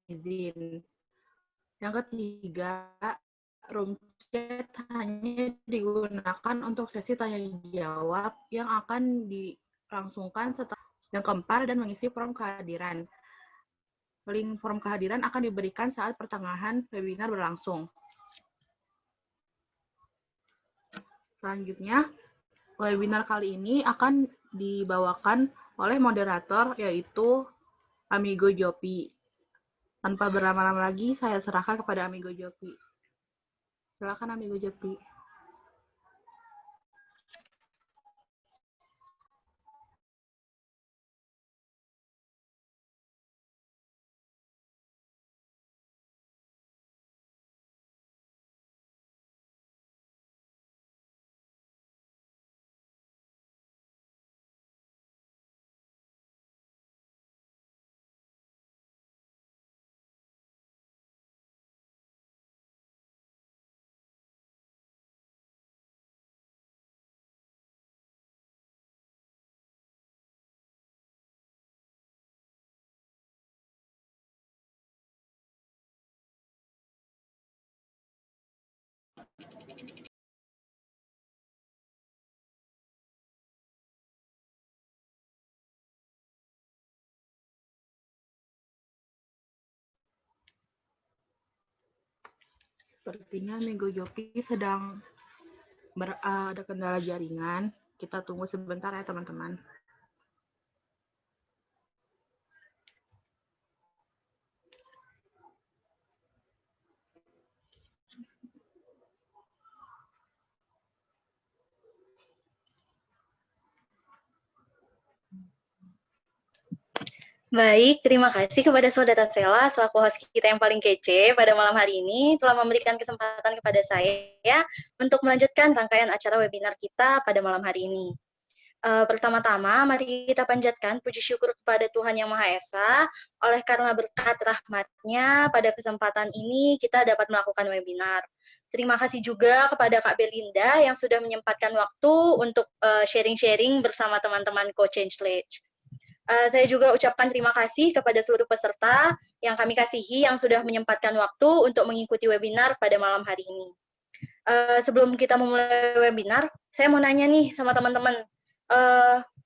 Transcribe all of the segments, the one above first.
izin. Yang ketiga, room chat hanya digunakan untuk sesi tanya jawab yang akan dilangsungkan setelah yang keempat dan mengisi form kehadiran. Link form kehadiran akan diberikan saat pertengahan webinar berlangsung. Selanjutnya, webinar kali ini akan dibawakan oleh moderator yaitu Amigo Jopi. Tanpa berlama-lama lagi, saya serahkan kepada Amigo Jopi. Silakan Amigo Jopi. Sepertinya Amigo Jopi sedang ada kendala jaringan. Kita tunggu sebentar ya teman-teman. Baik, terima kasih kepada Saudara Sela selaku host kita yang paling kece pada malam hari ini telah memberikan kesempatan kepada saya untuk melanjutkan rangkaian acara webinar kita pada malam hari ini. Pertama-tama, mari kita panjatkan puji syukur kepada Tuhan Yang Maha Esa, oleh karena berkat rahmat-Nya pada kesempatan ini kita dapat melakukan webinar. Terima kasih juga kepada Kak Belinda yang sudah menyempatkan waktu untuk sharing-sharing bersama teman-teman Co-Change Sledge. Saya juga ucapkan terima kasih kepada seluruh peserta yang kami kasihi yang sudah menyempatkan waktu untuk mengikuti webinar pada malam hari ini. Sebelum kita memulai webinar, saya mau nanya nih sama teman-teman.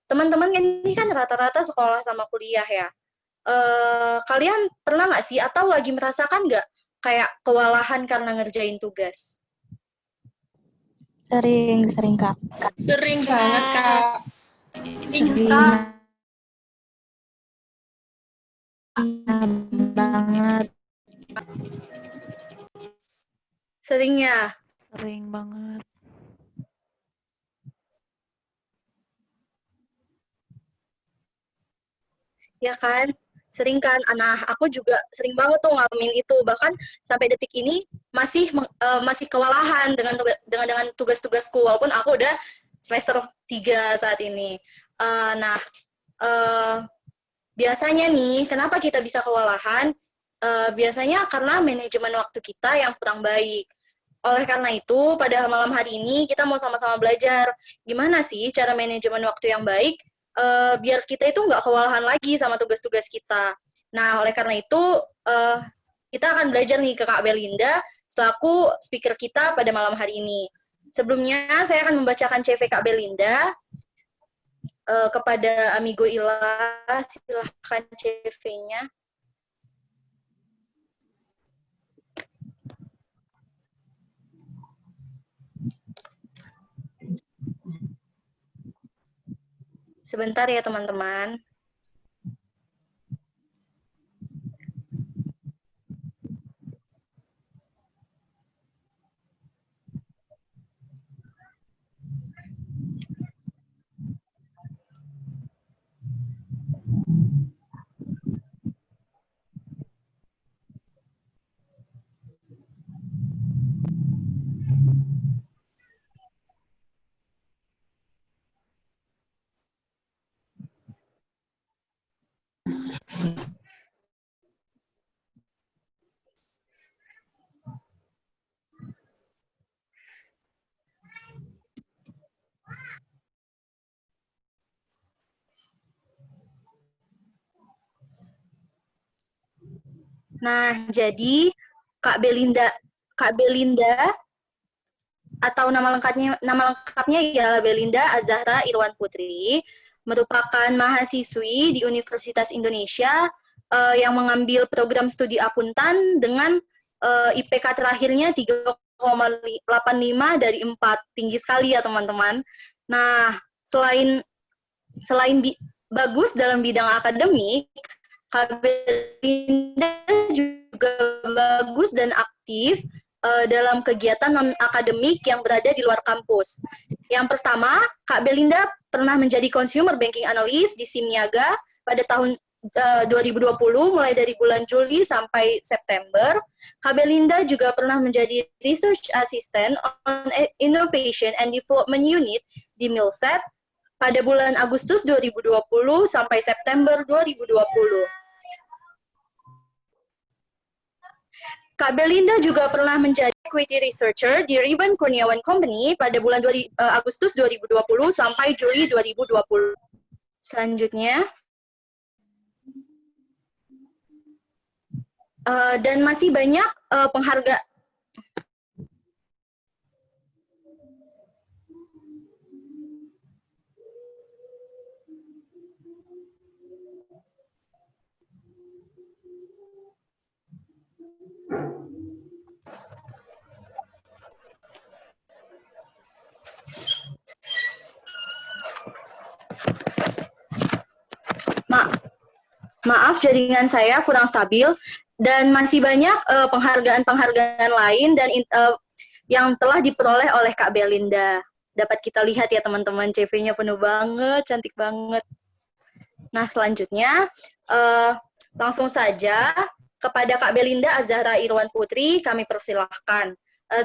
Teman-teman ini kan rata-rata sekolah sama kuliah ya. Kalian pernah nggak sih atau lagi merasakan nggak kayak kewalahan karena ngerjain tugas? Sering Kak. Sering banget Kak. Sering banget. Seringnya. Sering banget. Ya kan? Sering kan? Nah, aku juga sering banget tuh ngalamin itu. Bahkan sampai detik ini masih kewalahan dengan tugas-tugasku walaupun aku udah semester 3 saat ini. Nah, biasanya nih, kenapa kita bisa kewalahan? Biasanya karena manajemen waktu kita yang kurang baik. Oleh karena itu, pada malam hari ini kita mau sama-sama belajar gimana sih cara manajemen waktu yang baik biar kita itu nggak kewalahan lagi sama tugas-tugas kita. Nah, oleh karena itu kita akan belajar nih ke Kak Belinda selaku speaker kita pada malam hari ini. Sebelumnya, saya akan membacakan CV Kak Belinda kepada Amigo Ila. Silahkan CV-nya. Sebentar ya teman-teman. Nah, jadi Kak Belinda atau nama lengkapnya ialah Belinda Azahra Irwan Putri, merupakan mahasiswi di Universitas Indonesia yang mengambil program studi akuntan dengan IPK terakhirnya 3,85 dari 4. Tinggi sekali ya, teman-teman. Nah, selain bagus dalam bidang akademik, Kak Belinda juga bagus dan aktif dalam kegiatan non-akademik yang berada di luar kampus. Yang pertama, Kak Belinda pernah menjadi consumer banking analyst di Simniaga pada tahun 2020, mulai dari bulan Juli sampai September. Kak Belinda juga pernah menjadi research assistant on innovation and development unit di Milset pada bulan Agustus 2020 sampai September 2020. Kak Belinda juga pernah menjadi equity researcher di Riven Kurniawan Company pada bulan Agustus 2020 sampai Juli 2020. Selanjutnya, dan masih banyak penghargaan. Maaf, jaringan saya kurang stabil, dan masih banyak penghargaan-penghargaan lain dan yang telah diperoleh oleh Kak Belinda. Dapat kita lihat ya teman-teman, CV-nya penuh banget, cantik banget. Nah, selanjutnya langsung saja kepada Kak Belinda Azahra Irwan Putri kami persilahkan.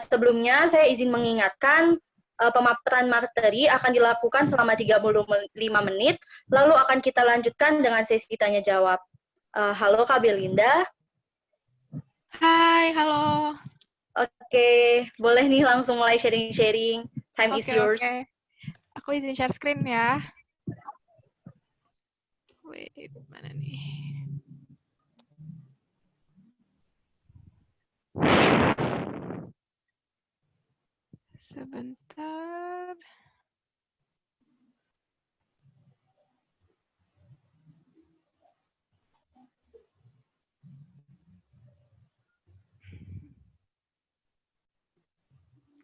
Sebelumnya saya izin mengingatkan pemaparan materi akan dilakukan selama 35 menit, lalu akan kita lanjutkan dengan sesi tanya jawab. Halo Kak Belinda. Hai, halo. Oke, boleh nih langsung mulai sharing-sharing. Time is yours. Oke. Aku izin share screen ya. Wait, mana nih? Sebentar.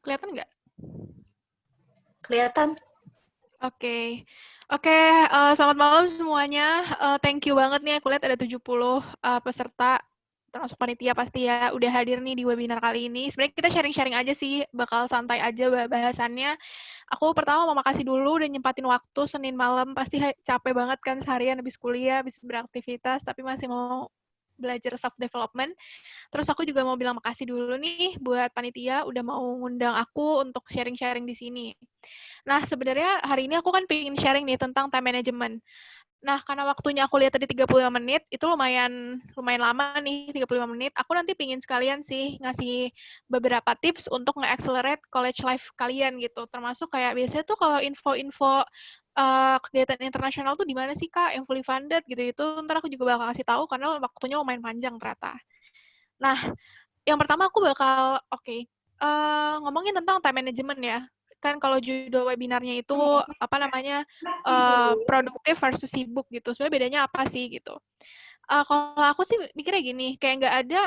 Kelihatan nggak? Kelihatan. Oke. Selamat malam semuanya. Thank you banget nih, aku lihat ada 70 peserta, termasuk panitia pasti ya, udah hadir nih di webinar kali ini. Sebenarnya kita sharing-sharing aja sih, bakal santai aja bahasannya. Aku pertama mau makasih dulu udah nyempatin waktu Senin malam, pasti capek banget kan seharian habis kuliah, habis beraktivitas, tapi masih mau belajar self-development. Terus aku juga mau bilang makasih dulu nih buat panitia udah mau ngundang aku untuk sharing-sharing di sini. Nah, sebenarnya hari ini aku kan pengen sharing nih tentang time management. Nah, karena waktunya aku lihat tadi 35 menit, itu lumayan lama nih, 35 menit. Aku nanti pengen sekalian sih ngasih beberapa tips untuk nge-accelerate college life kalian gitu. Termasuk kayak biasanya tuh kalau info-info kegiatan internasional tuh di mana sih, Kak, yang fully funded gitu-gitu. Ntar aku juga bakal kasih tahu karena waktunya lumayan panjang ternyata. Nah, yang pertama aku bakal, ngomongin tentang time management ya. Kan kalau judul webinarnya itu produktif versus sibuk gitu. Sebenarnya bedanya apa sih gitu. Kalau aku sih mikirnya gini, kayak nggak ada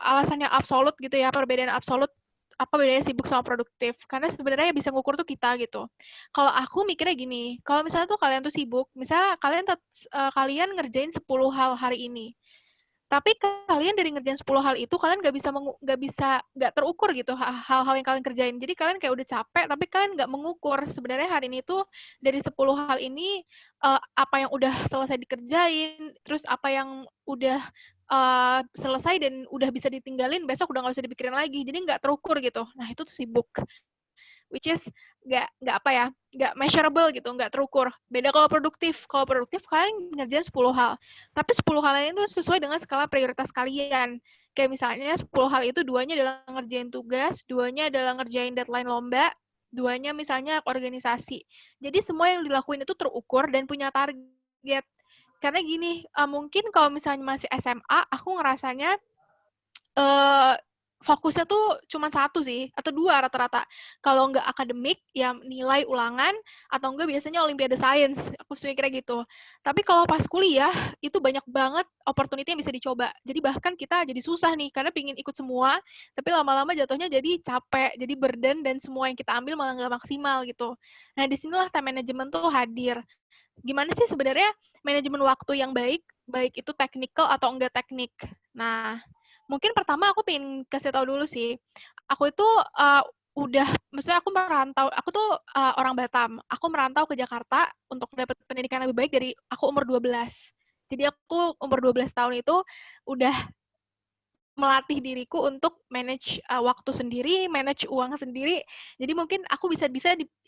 alasan yang absolut gitu ya, perbedaan absolut apa bedanya sibuk sama produktif. Karena sebenarnya bisa ngukur tuh kita gitu. Kalau aku mikirnya gini, kalau misalnya tuh kalian tuh sibuk, misalnya kalian ngerjain 10 hal hari ini. Tapi kalian dari ngerjain 10 hal itu kalian nggak terukur gitu hal-hal yang kalian kerjain. Jadi kalian kayak udah capek tapi kalian nggak mengukur sebenarnya hari ini tuh dari 10 hal ini apa yang udah selesai dikerjain, terus apa yang udah selesai dan udah bisa ditinggalin, besok udah nggak usah dipikirin lagi. Jadi nggak terukur gitu. Nah, itu tuh sibuk. Which is nggak measurable gitu, nggak terukur. Beda kalau produktif kalian ngerjain 10 hal, tapi 10 hal ini tuh sesuai dengan skala prioritas kalian. Kayak misalnya 10 hal itu 2-nya adalah ngerjain tugas, 2-nya adalah ngerjain deadline lomba, 2-nya misalnya organisasi. Jadi semua yang dilakuin itu terukur dan punya target. Karena gini, mungkin kalau misalnya masih SMA, aku ngerasanya fokusnya tuh cuma satu sih, atau dua rata-rata. Kalau nggak akademik, ya nilai ulangan, atau enggak biasanya olimpiade sains. Aku mikirnya gitu. Tapi kalau pas kuliah, itu banyak banget opportunity yang bisa dicoba. Jadi bahkan kita jadi susah nih, karena pingin ikut semua, tapi lama-lama jatuhnya jadi capek, jadi burden, dan semua yang kita ambil malah nggak maksimal gitu. Nah, disinilah time management tuh hadir. Gimana sih sebenarnya manajemen waktu yang baik, baik itu technical atau enggak teknik. Nah, mungkin pertama aku pengen kasih tahu dulu sih. Aku itu maksudnya aku merantau, aku tuh orang Batam. Aku merantau ke Jakarta untuk dapat pendidikan lebih baik dari aku umur 12. Jadi aku umur 12 tahun itu udah melatih diriku untuk manage waktu sendiri, manage uang sendiri. Jadi mungkin aku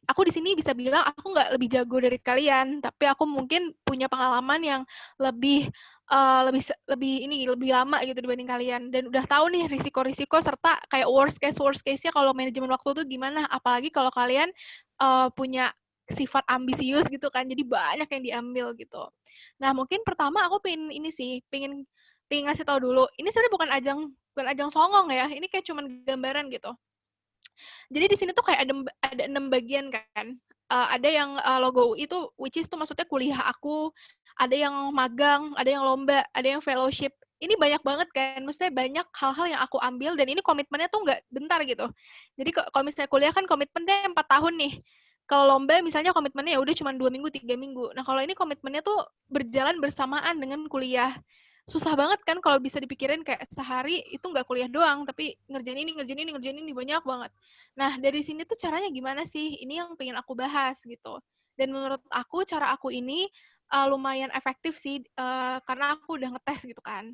aku di sini bisa bilang aku nggak lebih jago dari kalian, tapi aku mungkin punya pengalaman yang lebih lebih lama gitu dibanding kalian, dan udah tahu nih risiko-risiko serta kayak worst case-nya kalau manajemen waktu tuh gimana, apalagi kalau kalian punya sifat ambisius gitu kan, jadi banyak yang diambil gitu. Nah, mungkin pertama aku pengen ini sih, pengen ngasih tahu dulu. Ini sebenarnya bukan ajang songong ya. Ini kayak cuman gambaran gitu. Jadi di sini tuh kayak ada 6 bagian kan. Ada yang logo UI itu which is tuh maksudnya kuliah aku, ada yang magang, ada yang lomba, ada yang fellowship. Ini banyak banget kan, maksudnya banyak hal-hal yang aku ambil dan ini komitmennya tuh nggak bentar gitu. Jadi kalau misalnya kuliah kan komitmennya 4 tahun nih. Kalau lomba misalnya komitmennya ya udah cuma 2 minggu, 3 minggu. Nah, kalau ini komitmennya tuh berjalan bersamaan dengan kuliah. Susah banget kan kalau bisa dipikirin kayak sehari itu nggak kuliah doang, tapi ngerjain ini, banyak banget. Nah, dari sini tuh caranya gimana sih? Ini yang pengen aku bahas gitu. Dan menurut aku, cara aku ini lumayan efektif sih, karena aku udah ngetes gitu kan.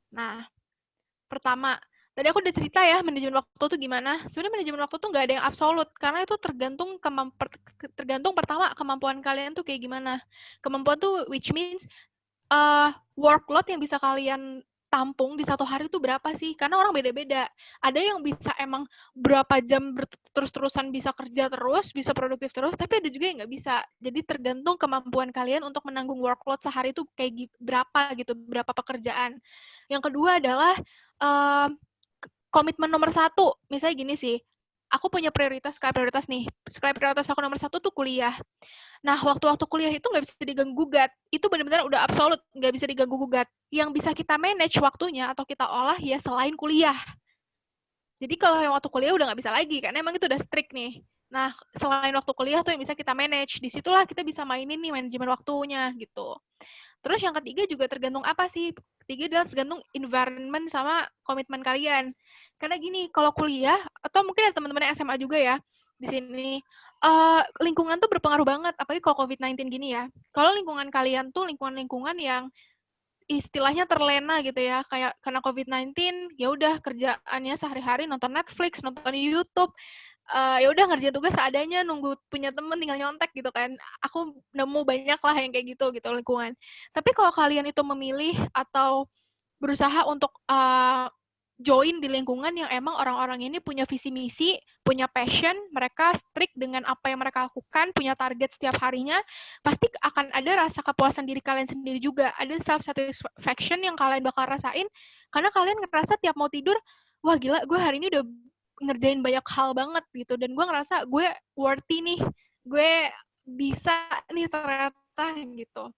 Nah, pertama, tadi aku udah cerita ya manajemen waktu tuh gimana. Sebenarnya manajemen waktu tuh nggak ada yang absolut, karena itu tergantung pertama kemampuan kalian tuh kayak gimana. Kemampuan tuh which means workload yang bisa kalian tampung di satu hari itu berapa sih? Karena orang beda-beda. Ada yang bisa emang berapa jam terus-terusan bisa kerja terus, bisa produktif terus, tapi ada juga yang nggak bisa. Jadi tergantung kemampuan kalian untuk menanggung workload sehari itu kayak berapa gitu, berapa pekerjaan. Yang kedua adalah komitmen nomor satu. Misalnya gini sih, aku punya skala prioritas nih. Skala prioritas aku nomor satu tuh kuliah. Nah, waktu-waktu kuliah itu nggak bisa diganggu-gugat. Itu benar-benar udah absolut, nggak bisa diganggu-gugat. Yang bisa kita manage waktunya atau kita olah ya selain kuliah. Jadi kalau yang waktu kuliah udah nggak bisa lagi, karena emang itu udah strict nih. Nah, selain waktu kuliah tuh yang bisa kita manage. Disitulah kita bisa mainin nih manajemen waktunya gitu. Terus yang ketiga juga tergantung apa sih? Ketiga adalah tergantung environment sama komitmen kalian. Karena gini, kalau kuliah, atau mungkin ada teman-teman SMA juga ya, di sini, lingkungan tuh berpengaruh banget, apalagi kalau COVID-19 gini ya. Kalau lingkungan kalian tuh lingkungan yang istilahnya terlena gitu ya, kayak karena COVID-19, ya udah kerjaannya sehari-hari nonton Netflix, nonton YouTube, ya udah ngerjain tugas seadanya, nunggu punya temen tinggal nyontek gitu kan. Aku nemu banyak lah yang kayak gitu lingkungan. Tapi kalau kalian itu memilih atau berusaha untuk join di lingkungan yang emang orang-orang ini punya visi misi, punya passion, mereka strict dengan apa yang mereka lakukan, punya target setiap harinya, pasti akan ada rasa kepuasan diri kalian sendiri juga. Ada self satisfaction yang kalian bakal rasain karena kalian ngerasa tiap mau tidur, wah gila, gue hari ini udah ngerjain banyak hal banget gitu, dan gue ngerasa gue worthy nih, gue bisa nih ternyata gitu.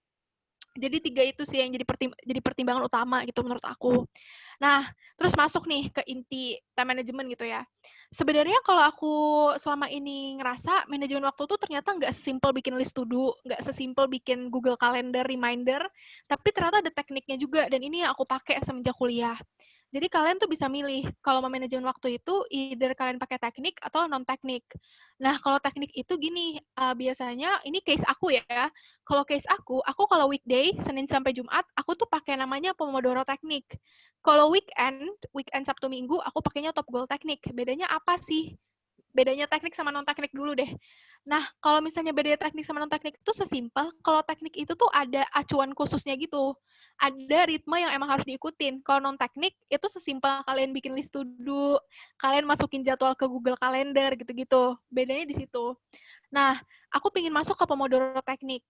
Jadi 3 itu sih yang jadi pertimbangan utama gitu menurut aku. Nah, terus masuk nih ke inti time management gitu ya. Sebenarnya kalau aku selama ini ngerasa manajemen waktu tuh ternyata nggak sesimpel bikin list to do, nggak sesimpel bikin Google Calendar reminder, tapi ternyata ada tekniknya juga, dan ini yang aku pakai semenjak kuliah. Jadi kalian tuh bisa milih kalau mau manajemen waktu itu either kalian pakai teknik atau non teknik. Nah, kalau teknik itu gini, biasanya ini case aku ya. Kalau case aku kalau weekday Senin sampai Jumat aku tuh pakai namanya Pomodoro teknik. Kalau weekend Sabtu Minggu aku pakainya Top Goal teknik. Bedanya apa sih? Bedanya teknik sama non teknik dulu deh. Nah, kalau misalnya beda teknik sama non teknik itu sesimpel, kalau teknik itu tuh ada acuan khususnya gitu. Ada ritme yang emang harus diikutin. Kalau non teknik itu sesimpel kalian bikin list to do, kalian masukin jadwal ke Google Calendar gitu-gitu. Bedanya di situ. Nah, aku pengen masuk ke Pomodoro teknik.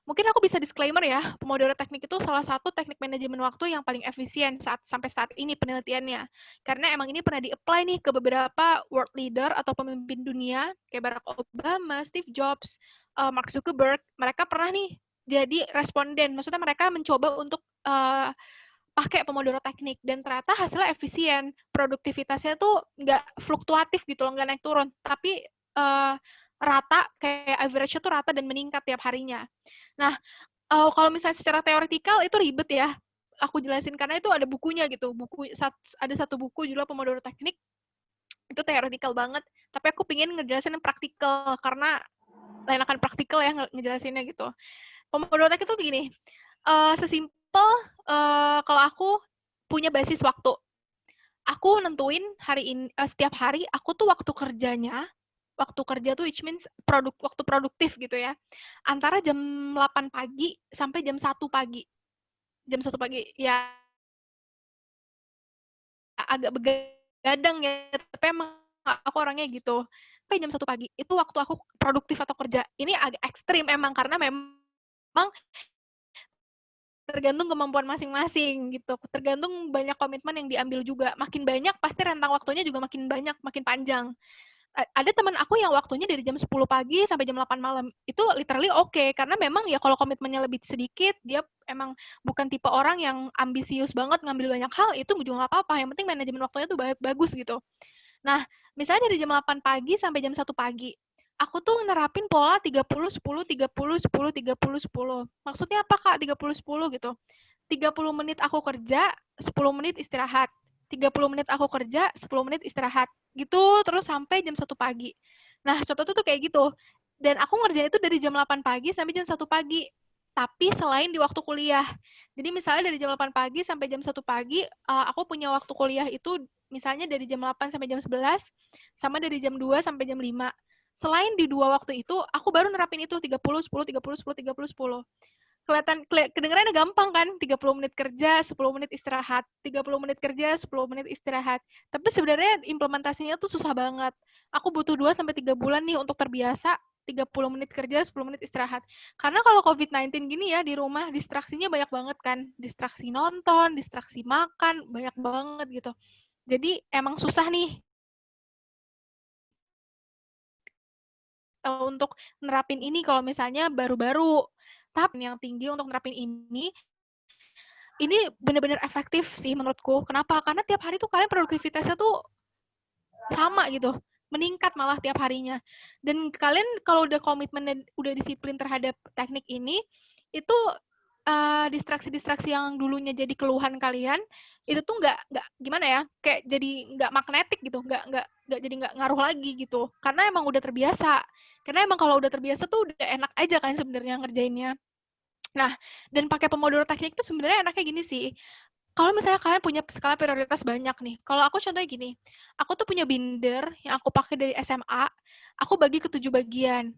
Mungkin aku bisa disclaimer ya, Pomodoro Technique itu salah satu teknik manajemen waktu yang paling efisien sampai saat ini penelitiannya. Karena emang ini pernah di-apply nih ke beberapa world leader atau pemimpin dunia, kayak Barack Obama, Steve Jobs, Mark Zuckerberg. Mereka pernah nih jadi responden, maksudnya mereka mencoba untuk pakai Pomodoro Technique, dan ternyata hasilnya efisien. Produktivitasnya tuh nggak fluktuatif gitu loh, nggak naik turun, tapi rata, kayak average-nya tuh rata dan meningkat tiap harinya. Nah, kalau misalnya secara teoretikal itu ribet ya, aku jelasin karena itu ada bukunya gitu. Ada satu buku judulnya Pomodoro Technique, itu teoretikal banget, tapi aku pengen ngejelasin yang praktikal karena enakan praktikal ya ngejelasinnya gitu. Pomodoro Technique itu gini, sesimpel kalau aku punya basis waktu. Aku nentuin setiap hari aku tuh waktu kerja tuh which means waktu produktif gitu ya. Antara jam 8 pagi sampai jam 1 pagi. Jam 1 pagi ya agak begadang ya, tapi emang aku orangnya gitu. Sampai jam 1 pagi itu waktu aku produktif atau kerja. Ini agak ekstrim emang karena memang tergantung kemampuan masing-masing gitu. Tergantung banyak komitmen yang diambil juga. Makin banyak pasti rentang waktunya juga makin banyak, makin panjang. Ada teman aku yang waktunya dari jam 10 pagi sampai jam 8 malam. Itu literally oke, karena memang ya kalau komitmennya lebih sedikit, dia emang bukan tipe orang yang ambisius banget ngambil banyak hal, itu juga nggak apa-apa. Yang penting manajemen waktunya tuh bagus gitu. Nah, misalnya dari jam 8 pagi sampai jam 1 pagi, aku tuh nerapin pola 30-10, 30-10, 30-10. Maksudnya apa, Kak, 30-10 gitu? 30 menit aku kerja, 10 menit istirahat. 30 menit aku kerja, 10 menit istirahat. Gitu terus sampai jam 1 pagi. Nah, contoh tuh kayak gitu. Dan aku ngerjain itu dari jam 8 pagi sampai jam 1 pagi. Tapi selain di waktu kuliah. Jadi misalnya dari jam 8 pagi sampai jam 1 pagi, aku punya waktu kuliah itu misalnya dari jam 8 sampai jam 11, sama dari jam 2 sampai jam 5. Selain di dua waktu itu, aku baru nerapin itu 30-10, 30-10, 30-10. Kedengarannya gampang kan, 30 menit kerja, 10 menit istirahat, 30 menit kerja, 10 menit istirahat. Tapi sebenarnya implementasinya tuh susah banget. Aku butuh 2-3 bulan nih untuk terbiasa 30 menit kerja, 10 menit istirahat. Karena kalau COVID-19 gini ya, di rumah distraksinya banyak banget kan. Distraksi nonton, distraksi makan, banyak banget gitu. Jadi emang susah nih untuk nerapin ini kalau misalnya baru-baru. Tapi yang tinggi untuk nerapin ini benar-benar efektif sih menurutku. Kenapa? Karena tiap hari tuh kalian produktivitasnya tuh sama gitu, meningkat malah tiap harinya. Dan kalian kalau udah komitmen dan udah disiplin terhadap teknik ini, itu distraksi-distraksi yang dulunya jadi keluhan kalian, itu tuh nggak gimana ya, kayak jadi nggak magnetik gitu, nggak ngaruh lagi gitu. Karena emang udah terbiasa. Karena emang kalau udah terbiasa tuh udah enak aja kan sebenarnya ngerjainnya. Nah, dan pakai Pomodoro Technique itu sebenarnya enaknya gini sih. Kalau misalnya kalian punya skala prioritas banyak nih. Kalau aku contohnya gini, aku tuh punya binder yang aku pakai dari SMA, aku bagi ke 7 bagian.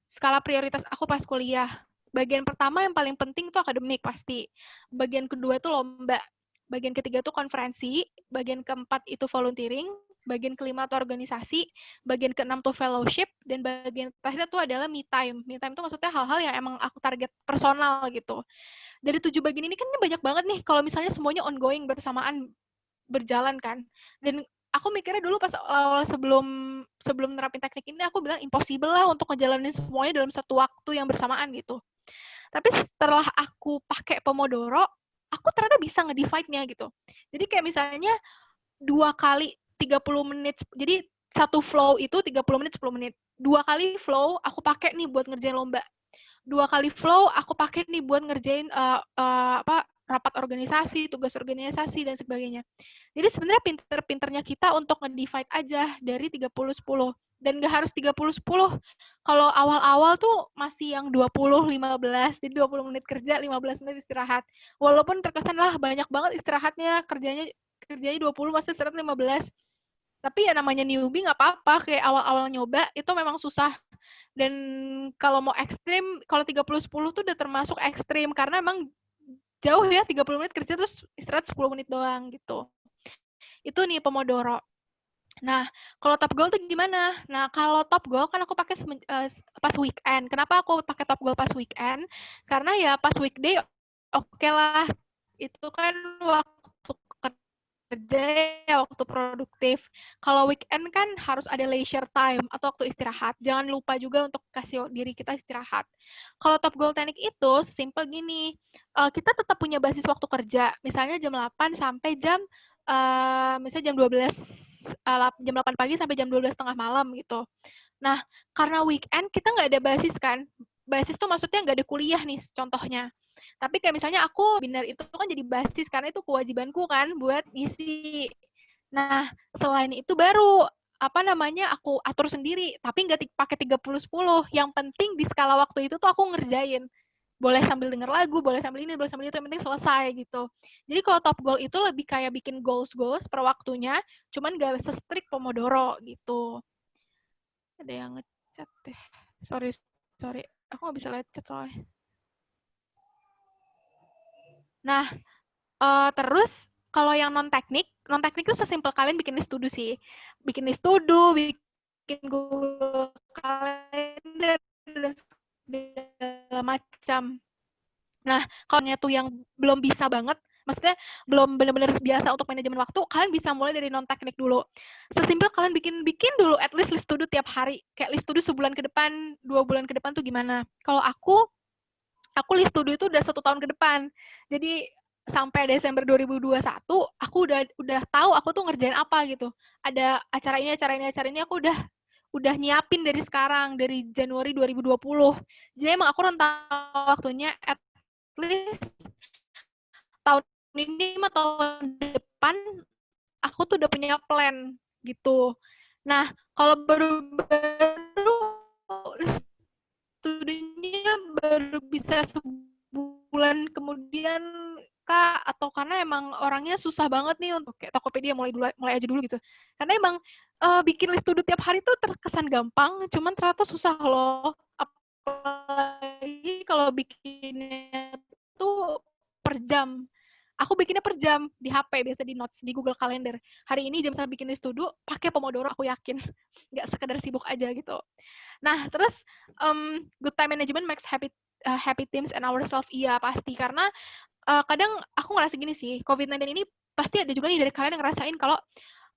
Skala prioritas aku pas kuliah. Bagian pertama yang paling penting tuh akademik pasti. Bagian kedua tuh lomba. Bagian ketiga tuh konferensi. Bagian keempat itu volunteering. Bagian kelima tuh organisasi. Bagian keenam tuh fellowship. Dan bagian terakhir tuh adalah me time. Me time tuh maksudnya hal-hal yang emang aku target personal gitu. Dari 7 bagian ini kan banyak banget nih kalau misalnya semuanya ongoing bersamaan berjalan kan. Dan aku mikirnya dulu pas awal sebelum nerapin teknik ini aku bilang impossible lah untuk ngejalanin semuanya dalam satu waktu yang bersamaan gitu. Tapi setelah aku pakai Pomodoro, aku ternyata bisa nge-divide-nya gitu. Jadi kayak misalnya 2 kali 30 menit. Jadi satu flow itu 30 menit 10 menit. 2 kali flow aku pakai nih buat ngerjain lomba. 2 kali flow aku pakai nih buat ngerjain rapat organisasi, tugas organisasi dan sebagainya. Jadi sebenarnya pinter-pinternya kita untuk nge-divide aja dari 30-10. Dan nggak harus 30-10. Kalau awal-awal tuh masih yang 20-15. Jadi 20 menit kerja, 15 menit istirahat. Walaupun terkesan lah banyak banget istirahatnya, kerjanya 20, masa istirahat 15. Tapi ya namanya newbie nggak apa-apa. Kayak awal-awal nyoba itu memang susah. Dan kalau mau ekstrim, kalau 30-10 tuh udah termasuk ekstrim. Karena emang jauh ya, 30 menit kerja terus istirahat 10 menit doang gitu. Itu nih Pomodoro. Nah, kalau top goal tuh gimana? Nah, kalau top goal kan aku pakai pas weekend. Kenapa aku pakai top goal pas weekend? Karena ya pas weekday oke lah, itu kan waktu kerja ya, waktu produktif. Kalau weekend kan harus ada leisure time atau waktu istirahat. Jangan lupa juga untuk kasih diri kita istirahat. Kalau top goal teknik itu sesimpel gini, kita tetap punya basis waktu kerja. Misalnya jam 8 sampai misalnya jam 8 pagi sampai jam 12 tengah malam gitu. Nah, karena weekend kita nggak ada basis kan. Basis tuh maksudnya nggak ada kuliah nih contohnya. Tapi kayak misalnya aku binar itu kan jadi basis karena itu kewajibanku kan buat ngisi. Nah, selain itu baru aku atur sendiri, tapi nggak pakai 30-10. Yang penting di skala waktu itu tuh aku ngerjain. Boleh sambil denger lagu, boleh sambil ini, boleh sambil itu, yang penting selesai gitu. Jadi kalau top goal itu lebih kayak bikin goals per waktunya, cuman nggak se-strict Pomodoro gitu. Ada yang ngechat deh. Sorry. Aku nggak bisa lihat chat soalnya. Nah, terus kalau yang non-teknik itu sesimpel kalian bikin list to do sih. Bikin list to do, bikin Google Calendar, dan segala macam. Nah, kalau tuh yang belum bisa banget, maksudnya belum benar-benar biasa untuk manajemen waktu, kalian bisa mulai dari non-teknik dulu. Sesimpel kalian bikin dulu at least list to do tiap hari. Kayak list to do sebulan ke depan, 2 bulan ke depan tuh gimana. Kalau aku list to do itu udah 1 tahun ke depan. Jadi sampai Desember 2021, aku udah tahu aku tuh ngerjain apa gitu. Ada acara ini, aku udah nyiapin dari sekarang, dari Januari 2020. Jadi emang aku rentang waktunya at least tahun ini sama tahun depan aku tuh udah punya plan gitu. Nah, kalau baru-baru studinya baru bisa sebulan kemudian Kak, atau karena emang orangnya susah banget nih untuk kayak Tokopedia mulai aja dulu gitu. Karena emang bikin list to do tiap hari tuh terkesan gampang, cuman ternyata susah loh. Apalagi kalau bikinnya tuh per jam. Aku bikinnya per jam di HP, biasa di notes, di Google Calendar. Hari ini jam saya bikin list to do, pakai Pomodoro, aku yakin. Nggak sekedar sibuk aja gitu. Nah, terus good time management makes happy teams and ourselves. Iya, pasti. Karena kadang aku ngerasa gini sih, COVID-19 ini pasti ada juga nih dari kalian yang ngerasain kalau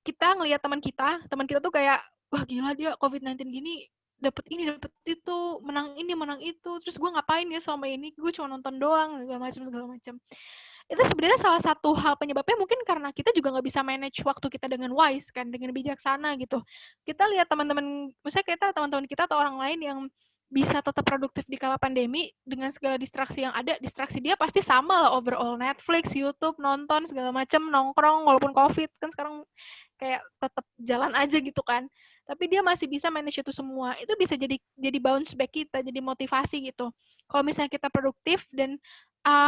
kita ngelihat teman kita tuh kayak, wah gila dia COVID-19 gini, dapet ini, dapet itu, menang ini, menang itu, terus gue ngapain ya selama ini, gue cuma nonton doang, segala macam. Itu sebenarnya salah satu hal penyebabnya mungkin karena kita juga nggak bisa manage waktu kita dengan wise kan, dengan bijaksana gitu. Kita lihat teman-teman kita atau orang lain yang bisa tetap produktif di kala pandemi dengan segala distraksi yang ada, distraksi dia pasti sama lah overall, Netflix, YouTube, nonton segala macam, nongkrong walaupun COVID kan sekarang kayak tetap jalan aja gitu kan. Tapi dia masih bisa manage itu semua. Itu bisa jadi bounce back kita, jadi motivasi gitu. Kalau misalnya kita produktif dan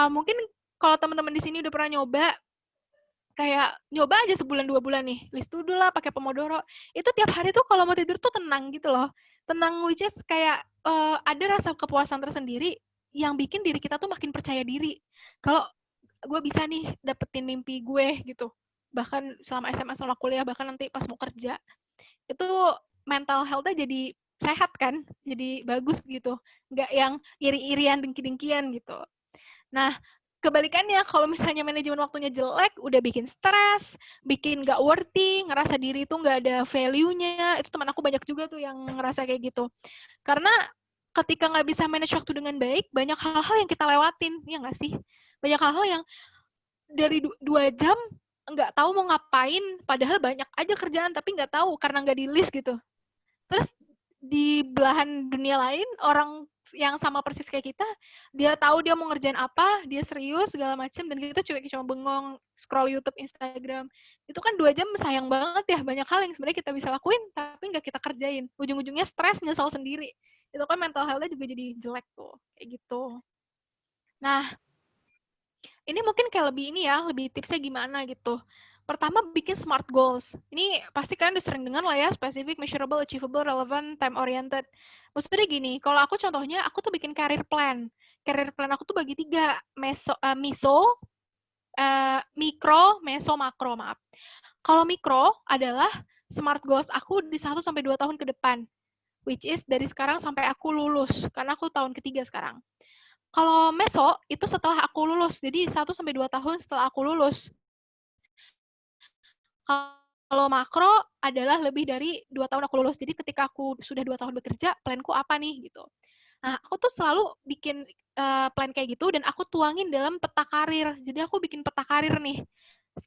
mungkin kalau teman-teman di sini udah pernah nyoba, kayak nyoba aja sebulan 2 bulan nih, list to do lah pakai Pomodoro. Itu tiap hari tuh kalau mau tidur tuh tenang gitu loh. Tenang, which is kayak ada rasa kepuasan tersendiri yang bikin diri kita tuh makin percaya diri. Kalau gue bisa nih dapetin mimpi gue gitu. Bahkan selama SMA, selama kuliah, bahkan nanti pas mau kerja. Itu mental health-nya jadi sehat kan, jadi bagus gitu. Nggak yang iri-irian, dengki-dengkian gitu. Nah, kebalikannya, kalau misalnya manajemen waktunya jelek, udah bikin stres, bikin nggak worthy, ngerasa diri itu nggak ada value-nya. Itu teman aku banyak juga tuh yang ngerasa kayak gitu. Karena ketika nggak bisa manage waktu dengan baik, banyak hal-hal yang kita lewatin, ya nggak sih? Banyak hal-hal yang dari 2 jam nggak tahu mau ngapain, padahal banyak aja kerjaan, tapi nggak tahu karena nggak di list gitu. Terus di belahan dunia lain, orang yang sama persis kayak kita, dia tahu dia mau ngerjain apa, dia serius segala macam, dan kita cuma bengong scroll YouTube, Instagram. Itu kan 2 jam sayang banget ya, banyak hal yang sebenarnya kita bisa lakuin tapi nggak kita kerjain. Ujung-ujungnya stres, nyesal sendiri. Itu kan mental health-nya juga jadi jelek tuh, kayak gitu. Nah, ini mungkin kayak lebih tipsnya gimana gitu. Pertama, bikin SMART goals. Ini pasti kalian udah sering dengar lah ya, specific, measurable, achievable, relevant, time oriented. Maksudnya gini, kalau aku contohnya, aku tuh bikin career plan. Career plan aku tuh bagi 3, mikro, meso, makro, maaf. Kalau mikro adalah smart goals aku di 1-2 tahun ke depan, which is dari sekarang sampai aku lulus, karena aku tahun ketiga sekarang. Kalau meso itu setelah aku lulus, jadi 1-2 tahun setelah aku lulus. Kalau makro adalah lebih dari 2 tahun aku lulus, jadi ketika aku sudah 2 tahun bekerja, planku apa nih gitu. Nah, aku tuh selalu bikin plan kayak gitu dan aku tuangin dalam peta karir. Jadi aku bikin peta karir nih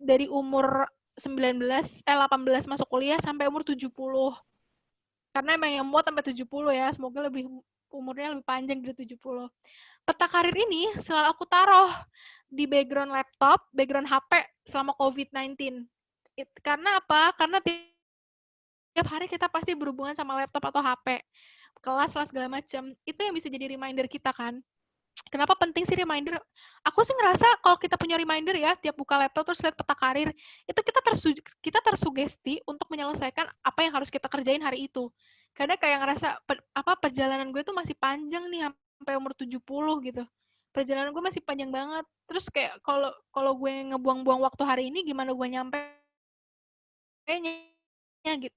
dari umur 18 masuk kuliah sampai umur 70. Karena emang yang muat sampai 70 ya, semoga umurnya lebih panjang dari 70. Peta karir ini selalu aku taruh di background laptop, background HP selama COVID-19. Karena apa? Karena tiap hari kita pasti berhubungan sama laptop atau HP. Kelas lah segala macam. Itu yang bisa jadi reminder kita kan. Kenapa penting sih reminder? Aku sih ngerasa kalau kita punya reminder ya, tiap buka laptop terus lihat peta karir, itu kita tersugesti untuk menyelesaikan apa yang harus kita kerjain hari itu. Karena kayak ngerasa perjalanan gue tuh masih panjang nih sampai umur 70 gitu. Perjalanan gue masih panjang banget. Terus kayak kalau gue ngebuang-buang waktu hari ini, gimana gue nyampe nya gitu.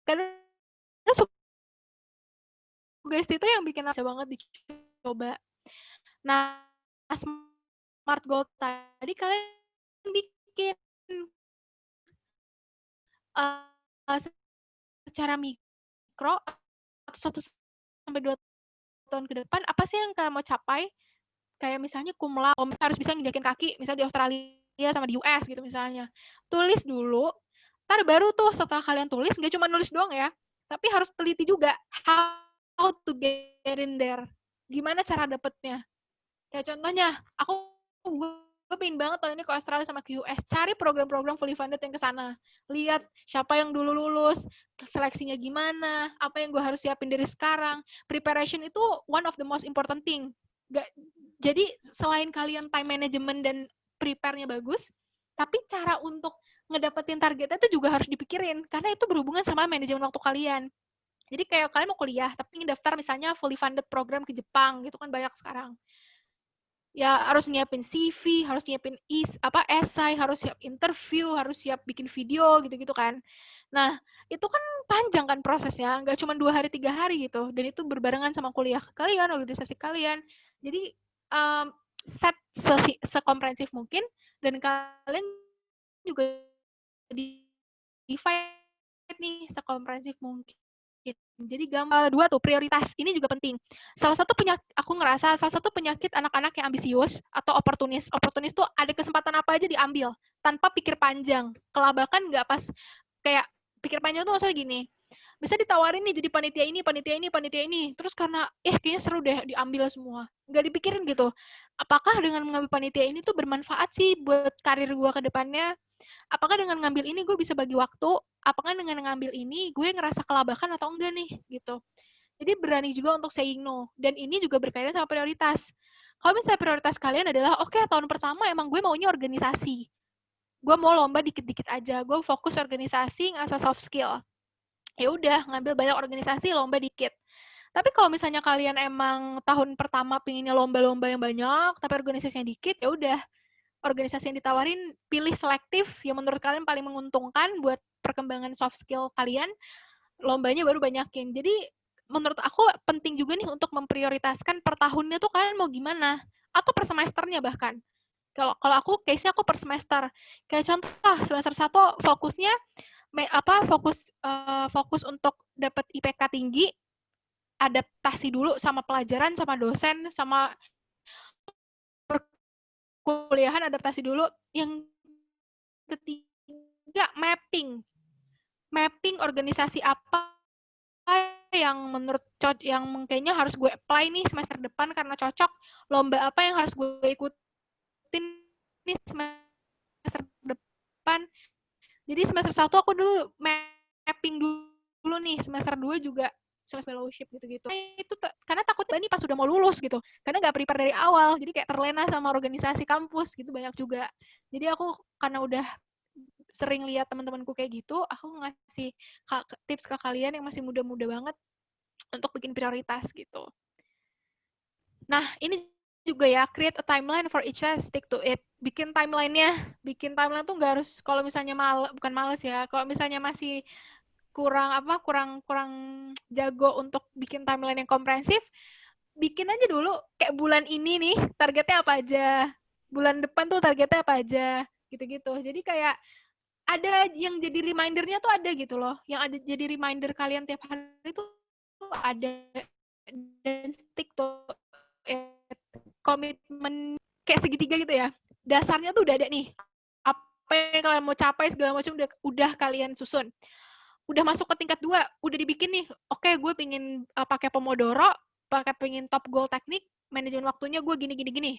Karena sugesti itu yang bikin bisa banget dicoba. Nah, smart goal tadi kalian bikin secara mikro atau 1-2 tahun ke depan, apa sih yang kalian mau capai? Kayak misalnya cum laude, harus bisa nginjakin kaki, misalnya di Australia sama di US gitu misalnya. Tulis dulu, ntar baru tuh setelah kalian tulis, nggak cuma nulis doang ya, tapi harus teliti juga how to get in there. Gimana cara dapetnya? Ya contohnya, gue pengen banget tahun ini ke Australia sama ke US. Cari program-program fully funded yang ke sana. Lihat siapa yang dulu lulus, seleksinya gimana, apa yang gue harus siapin dari sekarang. Preparation itu one of the most important thing. Jadi selain kalian time management dan prepare-nya bagus, tapi cara untuk ngedapetin targetnya itu juga harus dipikirin. Karena itu berhubungan sama manajemen waktu kalian. Jadi kayak kalian mau kuliah, tapi ingin daftar misalnya fully funded program ke Jepang, gitu kan banyak sekarang. Ya harus nyiapin CV, harus nyiapin esai, harus siap interview, harus siap bikin video gitu-gitu kan. Nah, itu kan panjang kan prosesnya, nggak cuma 2 hari 3 hari gitu, dan itu berbarengan sama kuliah kalian, organisasi kalian. Jadi set sekomprehensif mungkin, dan kalian juga divide nih sekomprehensif mungkin. Jadi gambar 2 tuh prioritas. Ini juga penting. Aku ngerasa salah satu penyakit anak-anak yang ambisius atau oportunis. Oportunis tuh ada kesempatan apa aja diambil tanpa pikir panjang. Kelabakan nggak pas kayak pikir panjang tuh maksudnya gini. Bisa ditawarin nih jadi panitia ini. Terus karena kayaknya seru deh diambil semua. Nggak dipikirin gitu. Apakah dengan mengambil panitia ini tuh bermanfaat sih buat karir gue ke depannya? Apakah dengan ngambil ini gue bisa bagi waktu? Apakah dengan ngambil ini gue ngerasa kelabakan atau enggak nih gitu. Jadi berani juga untuk saying no. Dan ini juga berkaitan sama prioritas. Kalau misalnya prioritas kalian adalah tahun pertama emang gue maunya organisasi. Gue mau lomba dikit-dikit aja. Gue fokus organisasi ngasah soft skill. Ya udah, ngambil banyak organisasi, lomba dikit. Tapi kalau misalnya kalian emang tahun pertama pinginnya lomba-lomba yang banyak, tapi organisasinya dikit, ya udah, organisasi yang ditawarin pilih selektif yang menurut kalian paling menguntungkan buat perkembangan soft skill kalian, lombanya baru banyakin. Jadi menurut aku penting juga nih untuk memprioritaskan per tahunnya tuh kalian mau gimana, atau per semesternya bahkan. Kalau aku case-nya aku per semester. Kayak contoh semester 1 fokusnya fokus untuk dapat IPK tinggi, adaptasi dulu sama pelajaran, sama dosen, sama perkuliahan, adaptasi dulu. Yang ketiga, mapping organisasi apa yang menurut yang kayaknya harus gue apply nih semester depan karena cocok, lomba apa yang harus gue ikutin nih semester depan. Jadi semester 1 aku dulu mapping dulu nih, semester 2 juga semester fellowship gitu-gitu. Itu karena takutnya ini pas sudah mau lulus gitu. Karena nggak prepare dari awal, jadi kayak terlena sama organisasi kampus gitu banyak juga. Jadi aku karena udah sering lihat teman-temanku kayak gitu, aku ngasih tips ke kalian yang masih muda-muda banget untuk bikin prioritas gitu. Nah, ini juga ya, create a timeline for each test, stick to it. Bikin timeline tuh nggak harus, kalau misalnya bukan males ya, kalau misalnya masih kurang jago untuk bikin timeline yang komprehensif, bikin aja dulu kayak bulan ini nih targetnya apa aja, bulan depan tuh targetnya apa aja, gitu-gitu. Jadi kayak ada yang jadi remindernya tuh ada gitu loh, yang ada jadi reminder kalian tiap hari tuh ada, dan stick to it. Komitmen kayak segitiga gitu ya, dasarnya tuh udah ada nih, apa yang kalian mau capai segala macam udah kalian susun. Udah masuk ke tingkat 2, udah dibikin nih, oke, gue pengen pakai Pomodoro, pengen top goal teknik, manajemen waktunya gue gini.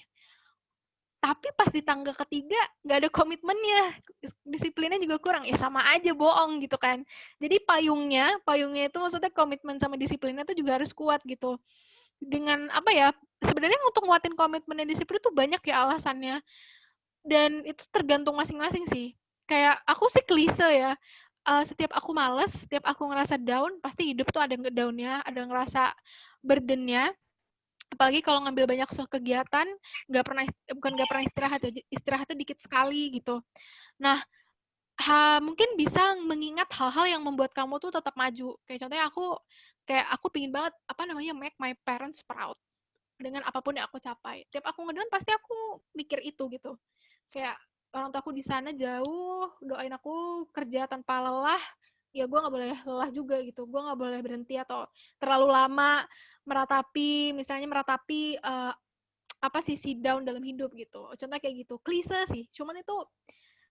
Tapi pas di tangga ketiga nggak ada komitmennya, disiplinnya juga kurang, ya sama aja bohong gitu kan. Jadi payungnya itu maksudnya komitmen sama disiplinnya itu juga harus kuat gitu. Dengan apa ya, sebenarnya untuk nguatin komitmen dan disiplin itu banyak ya alasannya, dan itu tergantung masing-masing sih. Kayak aku sih klise ya, setiap aku males, setiap aku ngerasa down, pasti hidup tuh ada ngedown-nya, ada ngerasa burden-nya. Apalagi kalau ngambil banyak kegiatan, nggak pernah istirahat ya, istirahatnya dikit sekali gitu. Nah, mungkin bisa mengingat hal-hal yang membuat kamu tuh tetap maju. Kayak contohnya aku pingin banget make my parents proud dengan apapun yang aku capai. Tiap aku ngedown pasti aku mikir itu gitu. Kayak orang tua aku di sana jauh, doain aku kerja tanpa lelah. Ya gue nggak boleh lelah juga gitu. Gue nggak boleh berhenti atau terlalu lama meratapi sisi down dalam hidup gitu. Contohnya kayak gitu. Klise sih, cuman itu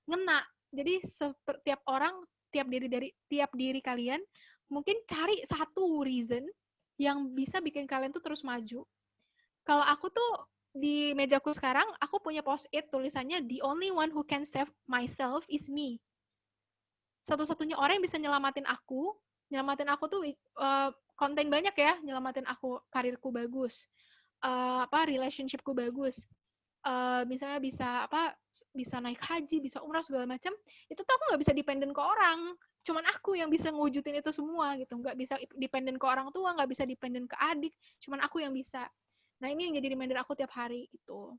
ngena. Jadi tiap orang, tiap diri kalian mungkin cari satu reason yang bisa bikin kalian tuh terus maju. Kalau aku tuh di mejaku sekarang, aku punya post-it tulisannya, the only one who can save myself is me. Satu-satunya orang yang bisa nyelamatin aku tuh konten banyak ya, nyelamatin aku, karirku bagus, relationshipku bagus, misalnya bisa naik haji, bisa umrah segala macam, itu tuh aku nggak bisa dependen ke orang, cuman aku yang bisa ngewujudin itu semua gitu, nggak bisa dependen ke orang tua, nggak bisa dependen ke adik, cuman aku yang bisa. Nah ini yang jadi reminder aku tiap hari gitu.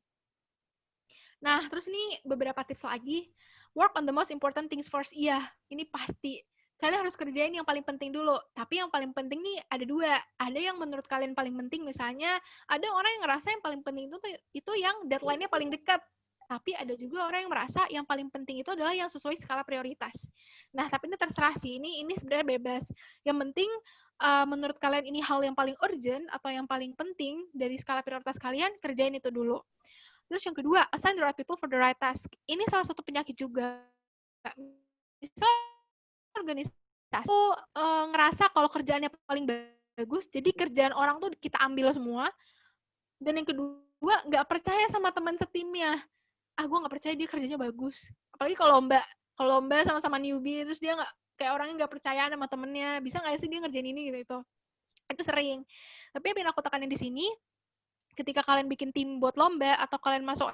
Nah terus nih beberapa tips lagi, work on the most important things first. Iya, ini pasti kalian harus kerjain yang paling penting dulu. Tapi yang paling penting nih ada 2. Ada yang menurut kalian paling penting, misalnya ada orang yang ngerasa yang paling penting itu yang deadline-nya paling dekat. Tapi ada juga orang yang merasa yang paling penting itu adalah yang sesuai skala prioritas. Nah, tapi ini terserah sih. Ini sebenarnya bebas. Yang penting menurut kalian ini hal yang paling urgent atau yang paling penting dari skala prioritas kalian, kerjain itu dulu. Terus yang kedua, assign the right people for the right task. Ini salah satu penyakit juga. Misal organisasi aku ngerasa kalau kerjaannya paling bagus, jadi kerjaan orang tuh kita ambil semua. Dan yang kedua, nggak percaya sama teman setimnya. Gue nggak percaya dia kerjanya bagus. Apalagi kalau lomba sama-sama newbie, terus dia nggak, kayak orangnya nggak percaya sama temennya, bisa nggak sih dia ngerjain ini gitu. Itu sering. Tapi yang pengen aku tekanin di sini, ketika kalian bikin tim buat lomba atau kalian masuk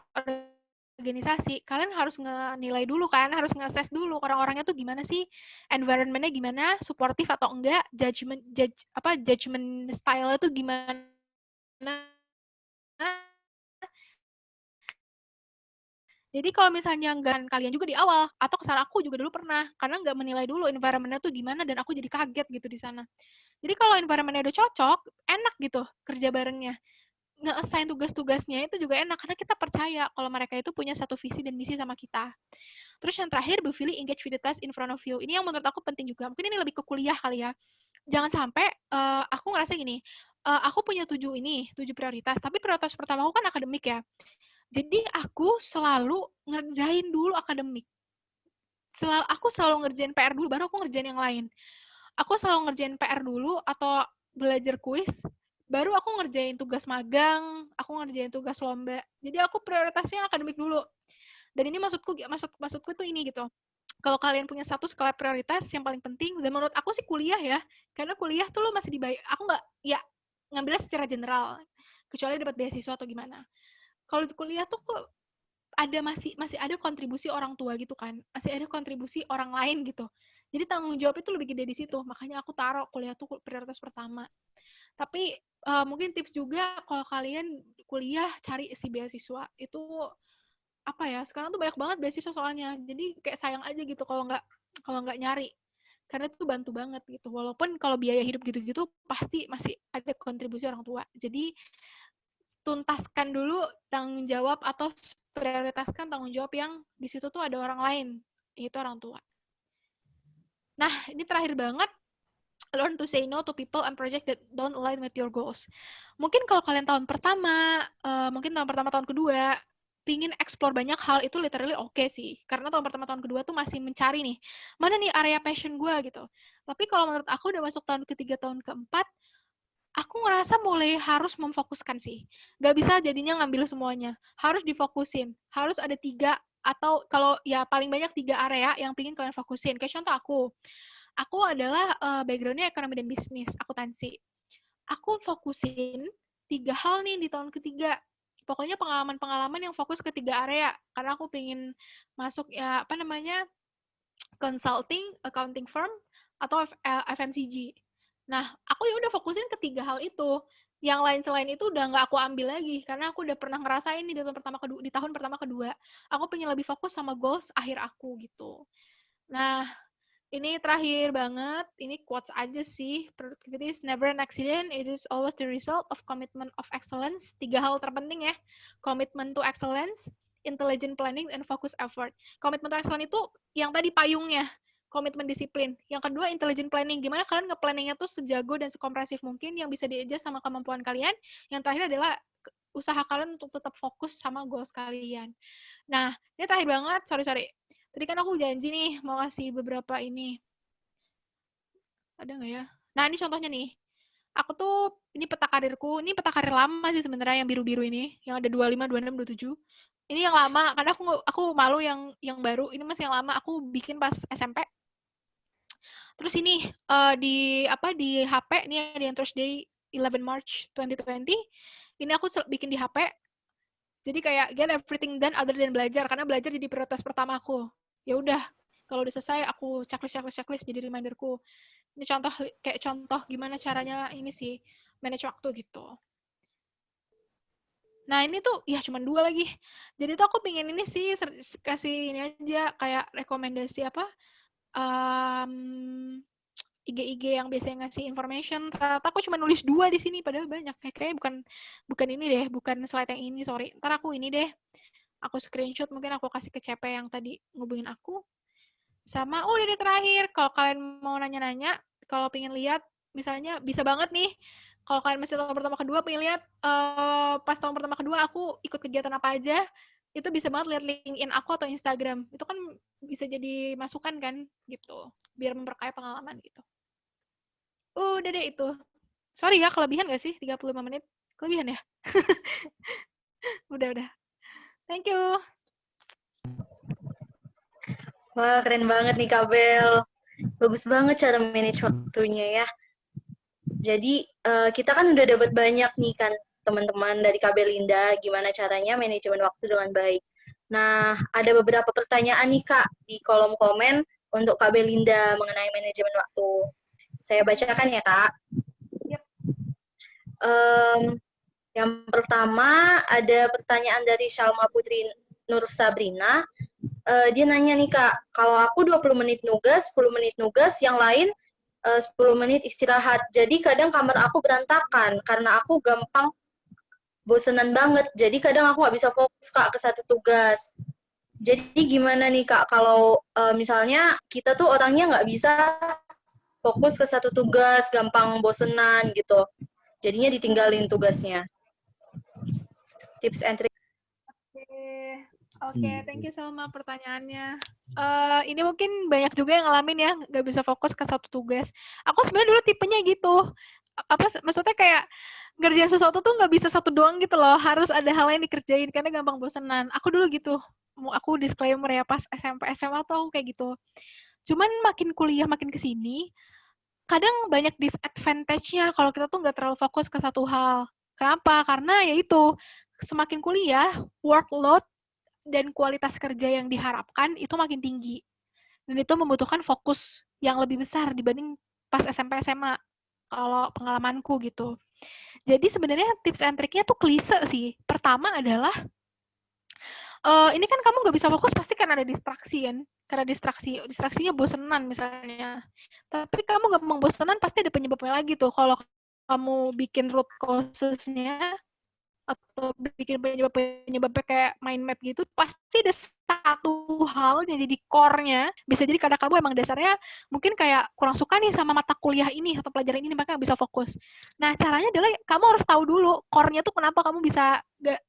organisasi, kalian harus nilai dulu kan, harus nge-assess dulu orang-orangnya tuh gimana sih, environment-nya gimana, suportif atau enggak, judgment style-nya tuh gimana. Jadi kalau misalnya nggak kalian juga di awal, atau kesalahan aku juga dulu pernah, karena nggak menilai dulu environment-nya tuh gimana, dan aku jadi kaget gitu di sana. Jadi kalau environment-nya udah cocok, enak gitu kerja barengnya. Nge-assign tugas-tugasnya itu juga enak, karena kita percaya kalau mereka itu punya satu visi dan misi sama kita. Terus yang terakhir, be fully engage with the task in front of you. Ini yang menurut aku penting juga. Mungkin ini lebih ke kuliah kali ya. Jangan sampai aku ngerasa gini, aku punya 7 prioritas, tapi prioritas pertama aku kan akademik ya. Jadi aku selalu ngerjain dulu akademik. Aku selalu ngerjain PR dulu, baru aku ngerjain yang lain. Aku selalu ngerjain PR dulu atau belajar kuis, baru aku ngerjain tugas magang, aku ngerjain tugas lomba. Jadi aku prioritasnya akademik dulu. Dan ini maksudku tuh ini gitu. Kalau kalian punya satu skala prioritas yang paling penting, dan menurut aku sih kuliah ya, karena kuliah tuh lo masih dibayar. Aku nggak, ya ngambilnya secara general, kecuali dapat beasiswa atau gimana. Kalau di kuliah tuh kok masih ada kontribusi orang tua gitu kan, masih ada kontribusi orang lain gitu. Jadi tanggung jawab itu lebih gede di situ. Makanya aku taruh kuliah tuh prioritas pertama. Tapi mungkin tips juga kalau kalian kuliah cari si beasiswa itu apa ya, sekarang tuh banyak banget beasiswa soalnya, jadi kayak sayang aja gitu kalau nggak nyari, karena itu bantu banget gitu. Walaupun kalau biaya hidup gitu-gitu pasti masih ada kontribusi orang tua. Jadi tuntaskan dulu tanggung jawab atau prioritaskan tanggung jawab yang di situ tuh ada orang lain, yaitu orang tua. Nah, ini terakhir banget, learn to say no to people and project that don't align with your goals. Mungkin kalau kalian tahun pertama, mungkin tahun pertama, tahun kedua, pingin explore banyak hal, itu literally oke sih. Karena tahun pertama, tahun kedua tuh masih mencari nih, mana nih area passion gue gitu. Tapi kalau menurut aku udah masuk tahun ketiga, tahun keempat, aku ngerasa mulai harus memfokuskan sih. Gak bisa jadinya ngambil semuanya. Harus difokusin. Harus ada 3, atau kalau ya paling banyak 3 area yang pingin kalian fokusin. Kayak contoh aku adalah background-nya ekonomi dan bisnis, akuntansi. Aku fokusin 3 hal nih di tahun ketiga. Pokoknya pengalaman-pengalaman yang fokus ke 3 area. Karena aku pengen masuk ya consulting, accounting firm, atau FMCG. Nah, aku ya udah fokusin ke 3 hal itu. Yang lain selain itu udah nggak aku ambil lagi karena aku udah pernah ngerasain di tahun pertama kedua. Aku pengen lebih fokus sama goals akhir aku gitu. Nah, ini terakhir banget, ini quotes aja sih. Productivity is never an accident, it is always the result of commitment of excellence. 3 hal terpenting ya, commitment to excellence, intelligent planning, and focus effort. Commitment to excellence itu yang tadi payungnya, komitmen disiplin. Yang kedua, intelligent planning. Gimana kalian nge-planningnya tuh sejago dan sekomprehensif mungkin yang bisa di-adjust sama kemampuan kalian. Yang terakhir adalah usaha kalian untuk tetap fokus sama goals kalian. Nah, ini terakhir banget, sorry. Tadi kan aku janji nih mau kasih beberapa ini. Ada nggak ya? Nah, ini contohnya nih. Aku tuh, ini peta karirku. Ini peta karir lama sih sebenarnya yang biru-biru ini. Yang ada 25, 26, 27. Ini yang lama, karena aku malu yang baru. Ini masih yang lama, aku bikin pas SMP. Terus ini di HP, ini ada yang Thursday 11 March 2020. Ini aku bikin di HP. Jadi kayak get everything done other than belajar, karena belajar jadi prioritas pertama aku. Ya udah, kalau udah selesai aku checklist jadi reminderku. Ini contoh gimana caranya ini sih manage waktu gitu. Nah, ini tuh ya cuma 2 lagi. Jadi tuh aku pengen ini sih kasih ini aja kayak rekomendasi IG yang biasanya ngasih information. Ternyata aku cuma nulis 2 di sini padahal banyak. Kayaknya bukan ini deh, bukan slide yang ini, sorry. Ntar aku ini deh. Aku screenshot, mungkin aku kasih ke CP yang tadi ngubungin aku. Sama, ini terakhir. Kalau kalian mau nanya-nanya, kalau pengen lihat, misalnya bisa banget nih, kalau kalian masih tahun pertama kedua, pengen lihat pas tahun pertama kedua aku ikut kegiatan apa aja, itu bisa banget lihat LinkedIn aku atau Instagram. Itu kan bisa jadi masukan kan, gitu. Biar memperkaya pengalaman gitu. Udah deh itu. Sorry ya, kelebihan nggak sih 35 menit? Kelebihan ya? Udah. Thank you. Wah, keren banget nih Kabel. Bagus banget cara manage waktunya ya. Jadi, kita kan udah dapat banyak nih kan teman-teman dari Kabel Linda, gimana caranya manajemen waktu dengan baik. Nah, ada beberapa pertanyaan nih Kak di kolom komen untuk Kabel Linda mengenai manajemen waktu. Saya bacakan ya Kak. Yep. Yang pertama ada pertanyaan dari Shalma Putri Nur Sabrina. Dia nanya nih Kak, kalau aku 20 menit nugas, 10 menit nugas, yang lain 10 menit istirahat. Jadi kadang kamar aku berantakan karena aku gampang bosenan banget. Jadi kadang aku nggak bisa fokus Kak ke satu tugas. Jadi gimana nih Kak kalau misalnya kita tuh orangnya nggak bisa fokus ke satu tugas, gampang bosenan gitu. Jadinya ditinggalin tugasnya. Tips and trick. Oke, thank you Salma pertanyaannya. Ini mungkin banyak juga yang ngalamin ya, nggak bisa fokus ke satu tugas. Aku sebenarnya dulu tipenya gitu. Maksudnya kayak ngerjain sesuatu tuh nggak bisa satu doang gitu loh, harus ada hal yang dikerjain karena gampang bosenan. Aku dulu gitu. Aku disclaimer ya, pas SMP SMA tuh aku kayak gitu. Cuman makin kuliah makin kesini, kadang banyak disadvantage-nya kalau kita tuh nggak terlalu fokus ke satu hal. Kenapa? Karena ya itu, semakin kuliah, workload dan kualitas kerja yang diharapkan itu makin tinggi. Dan itu membutuhkan fokus yang lebih besar dibanding pas SMP SMA. kalau pengalamanku gitu. Jadi sebenarnya tips and triknya tuh klise sih. Pertama adalah ini kan kamu nggak bisa fokus pasti kan ada distraksi kan. Karena distraksinya bosenan misalnya. Tapi kamu gampang bosenan pasti ada penyebabnya lagi tuh. Kalau kamu bikin root causes-nya atau bikin penyebabnya kayak mind map gitu, pasti ada satu hal yang jadi core-nya. Bisa jadi karena kamu emang dasarnya mungkin kayak kurang suka nih sama mata kuliah ini atau pelajaran ini, maka nggak bisa fokus. Nah, caranya adalah kamu harus tahu dulu core-nya tuh kenapa kamu bisa nggak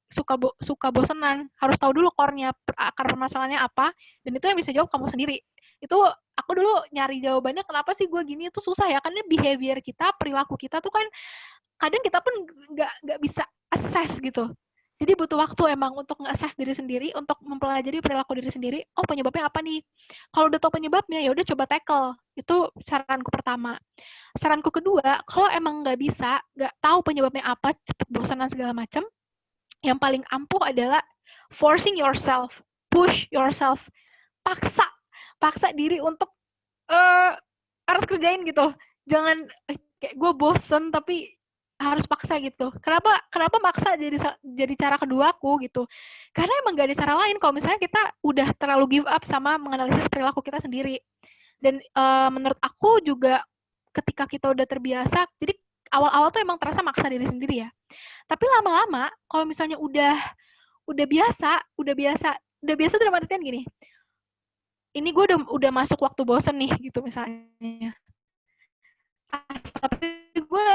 suka bosenan. Harus tahu dulu core-nya, akar permasalahannya apa, dan itu yang bisa jawab kamu sendiri. Itu aku dulu nyari jawabannya kenapa sih gue gini, itu susah ya, karena behavior kita, perilaku kita tuh kan kadang kita pun nggak bisa assess gitu. Jadi butuh waktu emang untuk nge-assess diri sendiri, untuk mempelajari perilaku diri sendiri. Oh, penyebabnya apa nih? Kalau udah tahu penyebabnya, ya udah coba tackle. Itu saranku pertama. Saranku kedua, kalau emang nggak tahu penyebabnya apa, cepet bosanan segala macam, yang paling ampuh adalah forcing yourself, push yourself, paksa diri untuk harus kerjain gitu. Jangan kayak gue bosen tapi harus paksa gitu. Kenapa maksa jadi cara keduaku gitu? Karena emang gak ada cara lain kalau misalnya kita udah terlalu give up sama menganalisis perilaku kita sendiri. Dan menurut aku juga ketika kita udah terbiasa, jadi awal-awal tuh emang terasa maksa diri sendiri ya. Tapi lama-lama kalau misalnya udah biasa tuh dalam artian gini. Ini gue udah masuk waktu bosen nih gitu misalnya. Tapi gue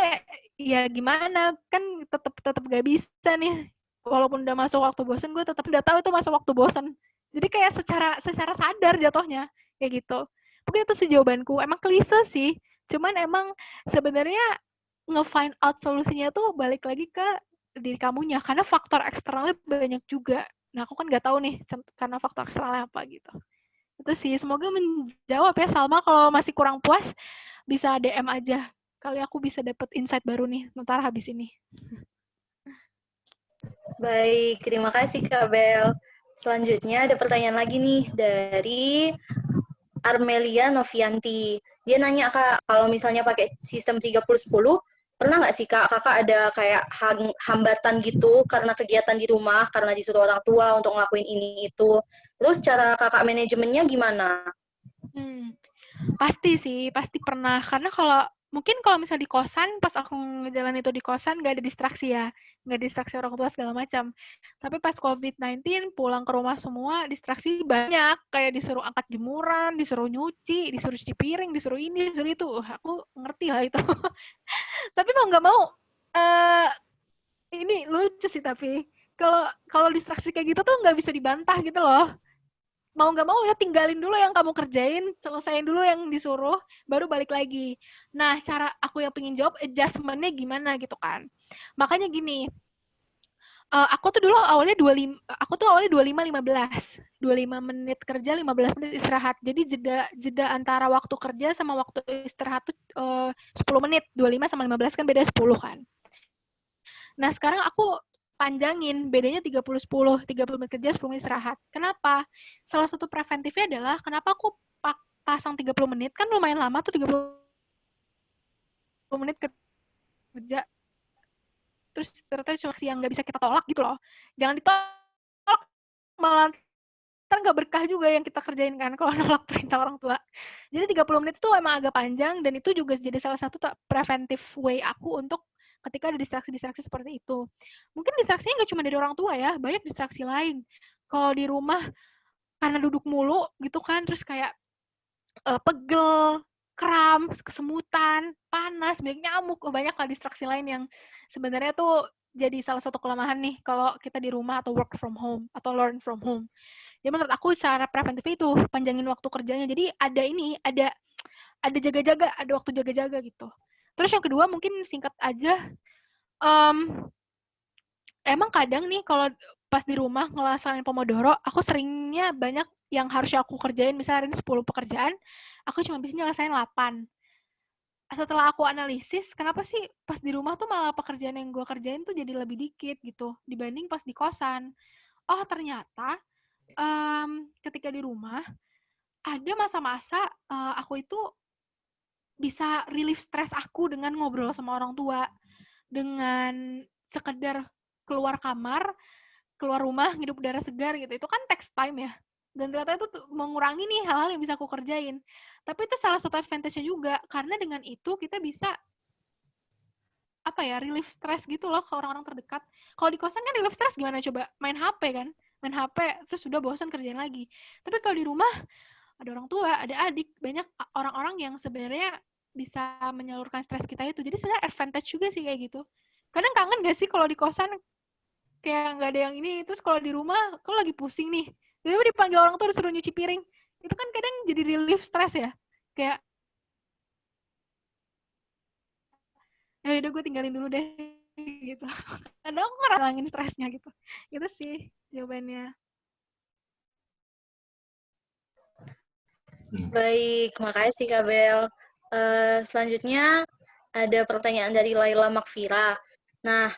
ya gimana kan tetap gak bisa nih, walaupun udah masuk waktu bosan gue tetap udah tahu itu masuk waktu bosan, jadi kayak secara sadar jatuhnya kayak gitu. Mungkin itu sih jawabanku, emang klise sih, cuman emang sebenarnya nge-find out solusinya tuh balik lagi ke diri kamunya, karena faktor eksternalnya banyak juga. Nah aku kan nggak tahu nih karena faktor eksternalnya apa gitu. Itu sih, semoga menjawab ya Salma. Kalau masih kurang puas bisa DM aja. Kali aku bisa dapet insight baru nih ntar habis ini. Baik, terima kasih Kak Bel. Selanjutnya ada pertanyaan lagi nih dari Armelia Novianti. Dia nanya, Kak, kalau misalnya pakai sistem 30-10, pernah nggak sih Kak, Kakak ada kayak hambatan gitu karena kegiatan di rumah, karena disuruh orang tua untuk ngelakuin ini itu. Terus cara Kakak manajemennya gimana? Pasti pernah. Karena mungkin kalau misalnya di kosan, pas aku ngejalan itu di kosan, nggak ada distraksi ya. Nggak distraksi orang tua segala macam. Tapi pas COVID-19, pulang ke rumah semua, distraksi banyak. Kayak disuruh angkat jemuran, disuruh nyuci, disuruh cuci piring, disuruh ini, disuruh itu. Aku ngerti lah itu. Tapi mau nggak mau, ini lucu sih tapi. Kalau distraksi kayak gitu tuh nggak bisa dibantah gitu loh. Mau nggak mau udah tinggalin dulu yang kamu kerjain, selesaiin dulu yang disuruh, baru balik lagi. Nah, cara aku yang pengen jawab adjustment-nya gimana gitu kan. Makanya gini, aku tuh awalnya 25-15. 25 menit kerja, 15 menit istirahat. Jadi jeda antara waktu kerja sama waktu istirahat tuh 10 menit. 25 sama 15 kan beda 10 kan. Nah, sekarang aku panjangin, bedanya 30-10, 30 menit kerja, 10 menit istirahat. Kenapa? Salah satu preventifnya adalah, kenapa aku pasang 30 menit, kan lumayan lama tuh 30 menit kerja, terus ternyata cuma yang nggak bisa kita tolak gitu loh. Jangan ditolak, malah kan nggak berkah juga yang kita kerjain kan, kalau nolak perintah orang tua. Jadi 30 menit itu emang agak panjang, dan itu juga jadi salah satu preventive way aku untuk ketika ada distraksi-distraksi seperti itu. Mungkin distraksinya nggak cuma dari orang tua ya, banyak distraksi lain. Kalau di rumah, karena duduk mulu gitu kan, terus kayak pegel, kram, kesemutan, panas, banyak nyamuk, banyak lah distraksi lain yang sebenarnya tuh jadi salah satu kelemahan nih kalau kita di rumah atau work from home atau learn from home. Jadi menurut aku secara preventif itu panjangin waktu kerjanya. Jadi ada jaga-jaga, ada waktu jaga-jaga gitu. Terus yang kedua mungkin singkat aja, emang kadang nih kalau pas di rumah ngelaksanain Pomodoro, aku seringnya banyak yang harus aku kerjain, misalnya hari ini 10 pekerjaan, aku cuma bisa nyelesain 8. Setelah aku analisis, kenapa sih pas di rumah tuh malah pekerjaan yang gue kerjain tuh jadi lebih dikit gitu, dibanding pas di kosan. Oh ternyata ketika di rumah, ada masa-masa aku itu bisa relief stres aku dengan ngobrol sama orang tua, dengan sekedar keluar kamar, keluar rumah, hidup udara segar gitu. Itu kan takes time ya. Dan ternyata itu mengurangi nih hal-hal yang bisa aku kerjain. Tapi itu salah satu advantage-nya juga, karena dengan itu kita bisa relief stres gitu loh ke orang-orang terdekat. Kalau di kosan kan relief stres gimana coba? Main HP kan? Main HP, terus udah bosan kerjain lagi. Tapi kalau di rumah, ada orang tua, ada adik, banyak orang-orang yang sebenarnya bisa menyalurkan stres kita itu. Jadi sebenarnya advantage juga sih kayak gitu. Kadang kangen gak sih kalau di kosan kayak nggak ada yang ini, terus kalau di rumah kalau lagi pusing nih, tiba-tiba dipanggil orang tua disuruh nyuci piring, itu kan kadang jadi relief stres ya, kayak ya udah gue tinggalin dulu deh gitu. Kadang aku ngerangin stresnya gitu. Itu sih jawabannya. Baik, makasih Kak Bel. Selanjutnya ada pertanyaan dari Laila Makfira. Nah,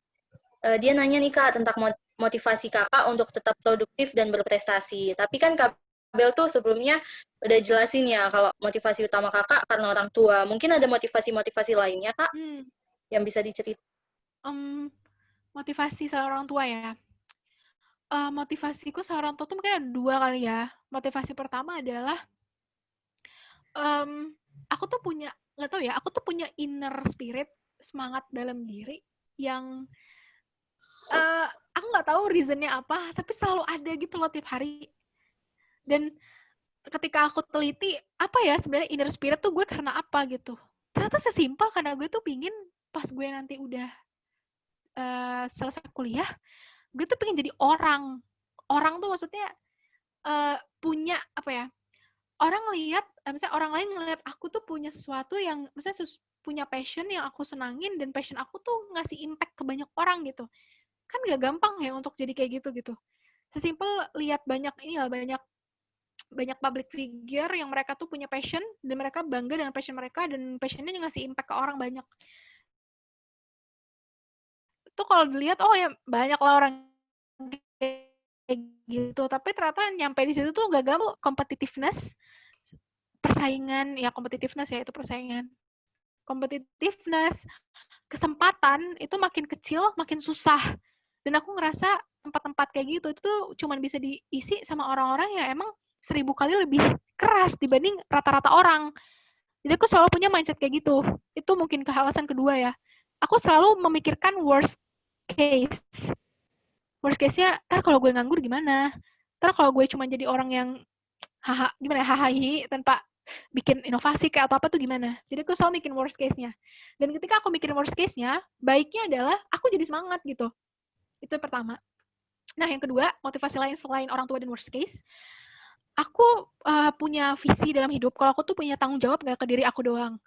dia nanya nih Kak tentang motivasi Kakak untuk tetap produktif dan berprestasi. Tapi kan Kak Bel tuh sebelumnya udah jelasin ya kalau motivasi utama Kakak karena orang tua. Mungkin ada motivasi-motivasi lainnya Kak yang bisa diceritakan? Motivasi seorang tua ya. Motivasiku seorang tua tuh mungkin ada 2 kali ya. Motivasi pertama adalah aku tuh punya, nggak tahu ya, aku tuh punya inner spirit, semangat dalam diri yang aku nggak tahu reasonnya apa, tapi selalu ada gitu loh tiap hari. Dan ketika aku teliti, apa ya sebenarnya inner spirit tuh gue karena apa gitu. Ternyata sesimpel karena gue tuh pingin pas gue nanti udah selesai kuliah, gue tuh pengen jadi orang. Orang tuh maksudnya punya apa ya, orang lihat, misalnya orang lain ngelihat aku tuh punya sesuatu yang, misalnya punya passion yang aku senangin, dan passion aku tuh ngasih impact ke banyak orang gitu. Kan gak gampang ya untuk jadi kayak gitu. Sesimpel lihat banyak ini lah, banyak public figure yang mereka tuh punya passion, dan mereka bangga dengan passion mereka, dan passionnya ngasih impact ke orang banyak. Itu kalau dilihat, oh ya banyak lah orang kayak gitu, tapi ternyata nyampe di situ tuh gak gampang. Competitiveness, persaingan, ya competitiveness ya, itu persaingan. Competitiveness, kesempatan itu makin kecil, makin susah. Dan aku ngerasa tempat-tempat kayak gitu, itu tuh cuma bisa diisi sama orang-orang yang emang 1000 kali lebih keras dibanding rata-rata orang. Jadi aku selalu punya mindset kayak gitu. Itu mungkin alasan kedua ya. Aku selalu memikirkan worst case. Worst case-nya, ntar kalau gue nganggur gimana? Ntar kalau gue cuma jadi orang yang hahaha tanpa bikin inovasi kayak atau apa tuh gimana? Jadi aku selalu bikin worst case-nya. Dan ketika aku bikin worst case-nya, baiknya adalah aku jadi semangat gitu. Itu yang pertama. Nah, yang kedua, motivasi lain selain orang tua dan worst case, aku punya visi dalam hidup. Kalau aku tuh punya tanggung jawab gak ke diri aku doang.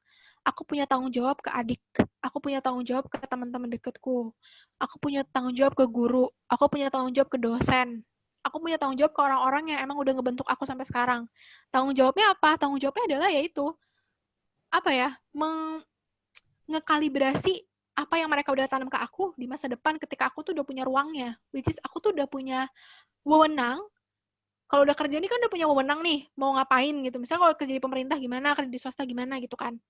Aku punya tanggung jawab ke adik. Aku punya tanggung jawab ke teman-teman dekatku. Aku punya tanggung jawab ke guru. Aku punya tanggung jawab ke dosen. Aku punya tanggung jawab ke orang-orang yang emang udah ngebentuk aku sampai sekarang. Tanggung jawabnya apa? Tanggung jawabnya adalah yaitu ngekalibrasi apa yang mereka udah tanam ke aku di masa depan ketika aku tuh udah punya ruangnya. Which is aku tuh udah punya wewenang. Kalau udah kerja ini kan udah punya wewenang nih, mau ngapain gitu. Misalnya kalau kerja di pemerintah gimana, kerja di swasta gimana gitu kan.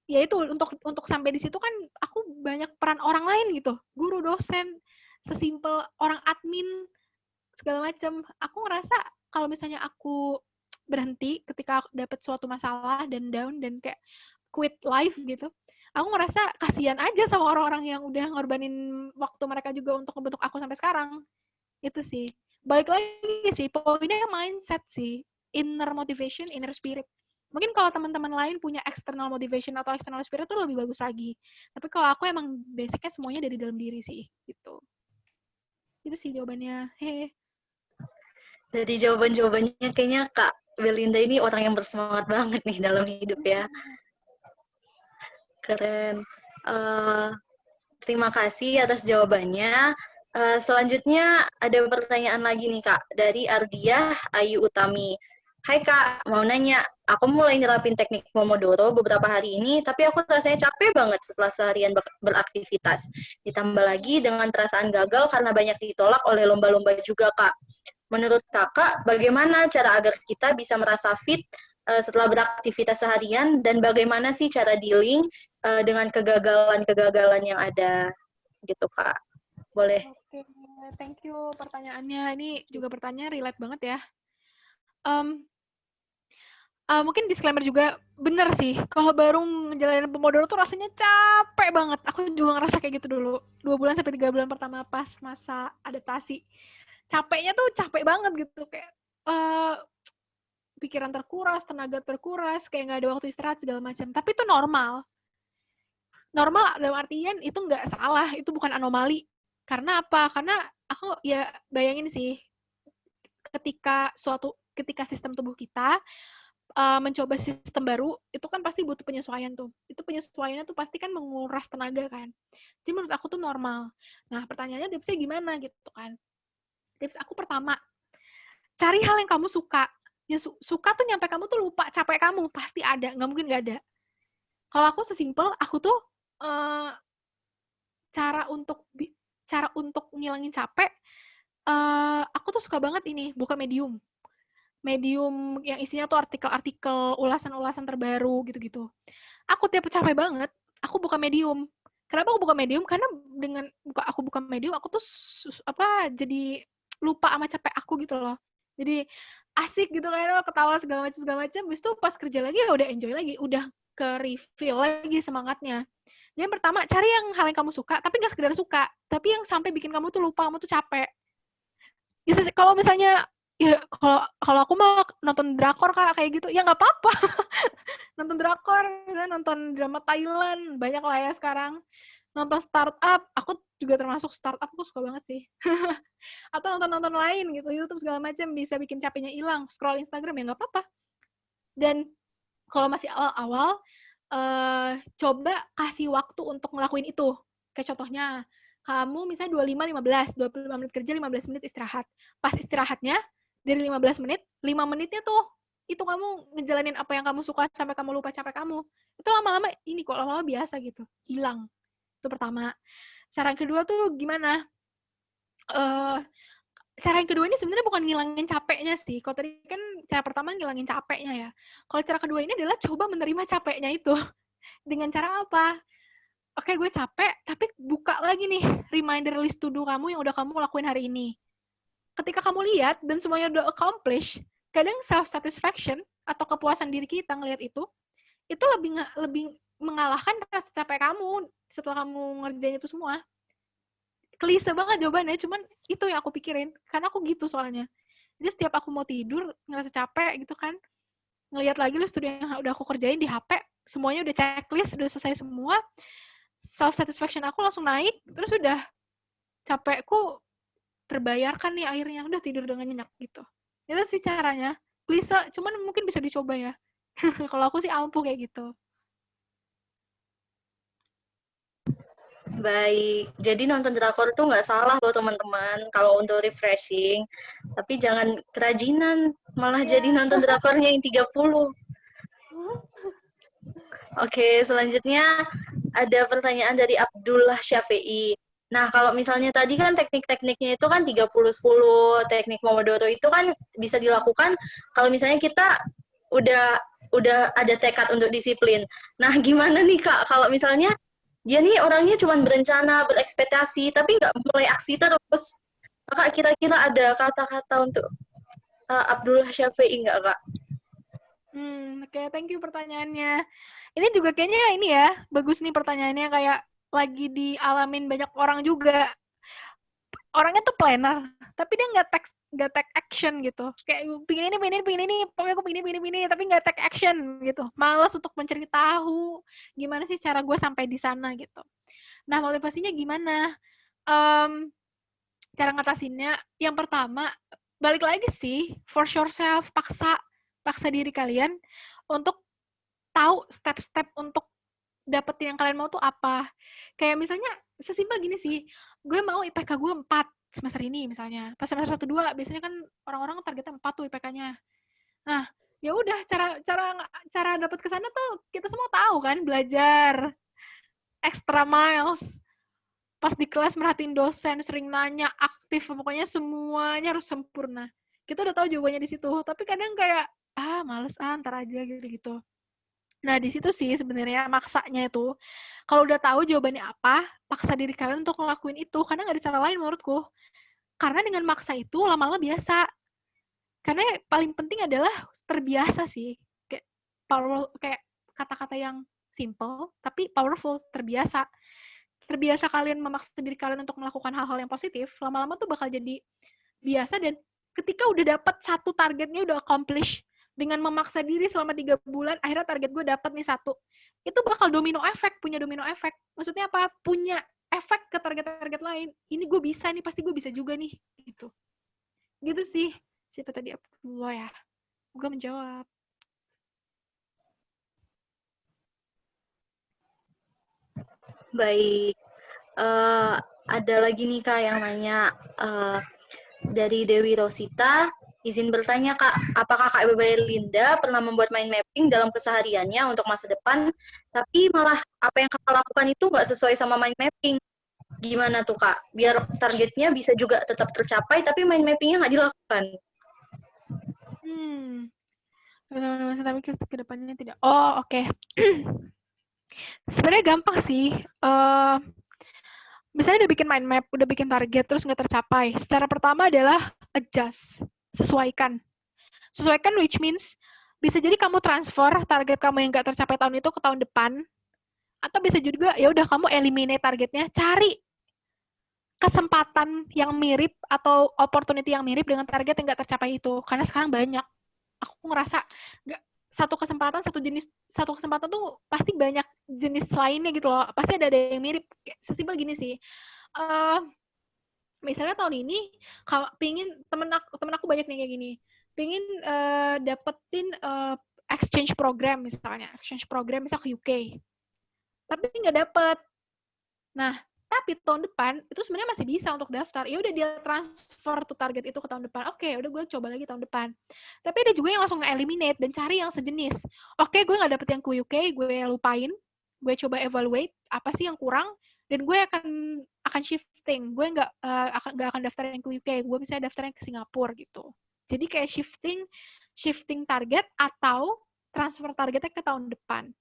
Ya itu untuk sampai di situ kan aku banyak peran orang lain gitu. Guru, dosen, sesimpel orang admin, segala macam. Aku ngerasa kalau misalnya aku berhenti ketika aku dapet suatu masalah dan down dan kayak quit life gitu, aku ngerasa kasihan aja sama orang-orang yang udah ngorbanin waktu mereka juga untuk membentuk aku sampai sekarang. Itu sih. Balik lagi sih, poinnya mindset sih. Inner motivation, inner spirit. Mungkin kalau teman-teman lain punya external motivation atau external spirit itu lebih bagus lagi. Tapi kalau aku emang basicnya semuanya dari dalam diri sih, gitu. Itu sih jawabannya. Hehe. Dari jawaban-jawabannya kayaknya Kak Belinda ini orang yang bersemangat banget nih dalam hidup ya. Keren. Terima kasih atas jawabannya. Selanjutnya ada pertanyaan lagi nih Kak, dari Ardiah Ayu Utami. Hai Kak, mau nanya, aku mulai nerapin teknik Pomodoro beberapa hari ini, tapi aku rasanya capek banget setelah seharian beraktivitas. Ditambah lagi dengan perasaan gagal karena banyak ditolak oleh lomba-lomba juga Kak. Menurut Kakak, bagaimana cara agar kita bisa merasa fit setelah beraktivitas seharian, dan bagaimana sih cara dealing dengan kegagalan-kegagalan yang ada gitu, Kak. Boleh. Oke, thank you pertanyaannya. Ini juga pertanyaan relate banget ya. Mungkin disclaimer juga, bener sih, kalau baru ngejalanin Pomodoro tuh rasanya capek banget. Aku juga ngerasa kayak gitu dulu. 2 bulan sampai 3 bulan pertama pas masa adaptasi. Capeknya tuh capek banget gitu. Kayak pikiran terkuras, tenaga terkuras, kayak nggak ada waktu istirahat, segala macam. Tapi itu normal. Normal dalam artian itu nggak salah, itu bukan anomali. Karena apa? Karena aku ya bayangin sih, ketika sistem tubuh kita mencoba sistem baru, itu kan pasti butuh penyesuaian tuh. Itu penyesuaiannya tuh pasti kan menguras tenaga kan. Jadi menurut aku tuh normal. Nah, pertanyaannya tipsnya gimana gitu kan. Tips aku pertama, cari hal yang kamu suka. Yang suka tuh nyampe kamu tuh lupa capek kamu. Pasti ada, nggak mungkin nggak ada. Kalau aku sesimpel, aku tuh cara untuk ngilangin capek, aku tuh suka banget ini, buka Medium yang isinya tuh artikel-artikel, ulasan-ulasan terbaru gitu-gitu. Aku tiap capek banget, aku buka Medium. Kenapa aku buka Medium? Karena dengan aku buka Medium, aku tuh jadi lupa sama capek aku gitu loh. Jadi asik gitu kan, ketawa segala macam. Habis itu pas kerja lagi ya udah enjoy lagi, udah ke refill lagi semangatnya. Jadi yang pertama, cari hal yang kamu suka, tapi nggak sekedar suka, tapi yang sampai bikin kamu tuh lupa, kamu tuh capek. Ya, kalau misalnya ya kalau aku mau nonton drakor Kak, kayak gitu, ya nggak apa-apa. Nonton drakor, misalnya nonton drama Thailand, banyak lah ya sekarang. Nonton startup, aku juga termasuk startup, aku suka banget sih. Atau nonton lain gitu, YouTube segala macam, bisa bikin capeknya hilang. Scroll Instagram ya nggak apa-apa. Dan kalau masih awal-awal, coba kasih waktu untuk ngelakuin itu. Kayak contohnya, kamu misalnya 25 menit kerja, 15 menit istirahat. Pas istirahatnya, dari 15 menit, 5 menitnya tuh, itu kamu ngejalanin apa yang kamu suka sampai kamu lupa capek kamu. Itu lama-lama, lama-lama biasa gitu, hilang. Itu pertama. Cara yang kedua tuh gimana? Cara yang kedua ini sebenarnya bukan ngilangin capeknya sih. Kalau tadi kan cara pertama ngilangin capeknya ya. Kalau cara kedua ini adalah coba menerima capeknya itu. Dengan cara apa? Oke, gue capek, tapi buka lagi nih reminder list to do kamu yang udah kamu lakuin hari ini. Ketika kamu lihat dan semuanya udah accomplish, kadang self-satisfaction atau kepuasan diri kita ngelihat itu lebih mengalahkan rasa capek kamu setelah kamu ngerjain itu semua. Klise banget jawabannya, cuman itu yang aku pikirin. Karena aku gitu soalnya. Jadi setiap aku mau tidur, ngerasa capek gitu kan, ngelihat lagi list to do yang udah aku kerjain di HP, semuanya udah checklist, udah selesai semua, self-satisfaction aku langsung naik, terus udah capekku terbayarkan nih akhirnya, udah tidur dengan nyenyak gitu. Itu sih caranya. Klise, cuman mungkin bisa dicoba ya. Kalau aku sih ampuh kayak gitu. Baik, jadi nonton drakor tuh nggak salah loh teman-teman kalau untuk refreshing. Tapi jangan kerajinan, malah jadi nonton drakornya yang 30. Oke, selanjutnya ada pertanyaan dari Abdullah Syafi'i. Nah, kalau misalnya tadi kan teknik-tekniknya itu kan 30-10, teknik Pomodoro itu kan bisa dilakukan kalau misalnya kita udah ada tekad untuk disiplin. Nah, gimana nih Kak kalau misalnya dia nih orangnya cuma berencana, berekspektasi, tapi nggak mulai aksi terus. Kak, kira-kira ada kata-kata untuk Abdullah Syafi'i nggak, Kak? Oke, thank you pertanyaannya. Ini juga kayaknya ini ya, bagus nih pertanyaannya, kayak lagi dialamin banyak orang juga. Orangnya tuh planner, tapi dia nggak take action gitu. Kayak pingin ini, pokoknya aku pingin ini, tapi nggak take action gitu. Malas untuk mencari tahu gimana sih cara gue sampai di sana gitu. Nah, motivasinya gimana? Cara ngatasinnya, yang pertama, balik lagi sih, force yourself, paksa diri kalian untuk tahu step-step untuk dapetin yang kalian mau tuh apa. Kayak misalnya, sesimpel gini sih, gue mau IPK gue 4 semester ini misalnya. Pas semester 1-2, biasanya kan orang-orang targetnya 4 tuh IPK-nya. Nah, ya udah cara dapet ke sana tuh kita semua tahu kan, belajar extra miles. Pas di kelas merhatiin dosen, sering nanya, aktif, pokoknya semuanya harus sempurna. Kita udah tahu jawabannya di situ, tapi kadang kayak males ntar aja gitu. Nah, di situ sih sebenarnya maksanya itu. Kalau udah tahu jawabannya apa, paksa diri kalian untuk ngelakuin itu, karena nggak ada cara lain menurutku. Karena dengan maksa itu lama-lama biasa. Karena paling penting adalah terbiasa sih. Kayak kayak kata-kata yang simple tapi powerful, terbiasa. Terbiasa kalian memaksa diri kalian untuk melakukan hal-hal yang positif, lama-lama tuh bakal jadi biasa, dan ketika udah dapat satu targetnya udah accomplish, dengan memaksa diri selama 3 bulan, akhirnya target gue dapat nih 1. Itu bakal punya domino efek. Maksudnya apa? Punya efek ke target-target lain. Ini gue bisa nih, pasti gue bisa juga nih. Gitu. Gitu sih. Siapa tadi? Lo ya? Gue menjawab. Baik. Ada lagi nih Kak yang nanya dari Dewi Rosita. Izin bertanya Kak, apakah Kak Belinda pernah membuat mind mapping dalam kesehariannya untuk masa depan, tapi malah apa yang Kakak lakukan itu nggak sesuai sama mind mapping? Gimana tuh Kak? Biar targetnya bisa juga tetap tercapai, tapi mind mappingnya nggak dilakukan. Tapi ke depannya tidak. Oh, oke. Sebenarnya gampang sih. Misalnya udah bikin mind map, udah bikin target, terus nggak tercapai. Secara pertama adalah adjust, sesuaikan. Sesuaikan which means bisa jadi kamu transfer target kamu yang nggak tercapai tahun itu ke tahun depan, atau bisa juga ya udah kamu eliminate targetnya, cari kesempatan yang mirip atau opportunity yang mirip dengan target yang nggak tercapai itu. Karena sekarang banyak. Aku ngerasa nggak satu kesempatan tuh pasti banyak jenis lainnya gitu loh, pasti ada yang mirip. Sesimpel gini sih, misalnya tahun ini kalau pingin temen aku banyak nih kayak gini, pingin dapetin exchange program misal ke UK, tapi nggak dapet. Nah, tapi tahun depan itu sebenarnya masih bisa untuk daftar. Ya udah dia transfer tuh target itu ke tahun depan. Oke, udah gue coba lagi tahun depan. Tapi ada juga yang langsung nge-eliminate dan cari yang sejenis. Oke, gue nggak dapet yang ke UK, gue lupain. Gue coba evaluate apa sih yang kurang, dan gue akan shifting. Gue nggak akan daftar yang ke UK. Gue bisa daftar yang ke Singapura gitu. Jadi kayak shifting target atau transfer targetnya ke tahun depan.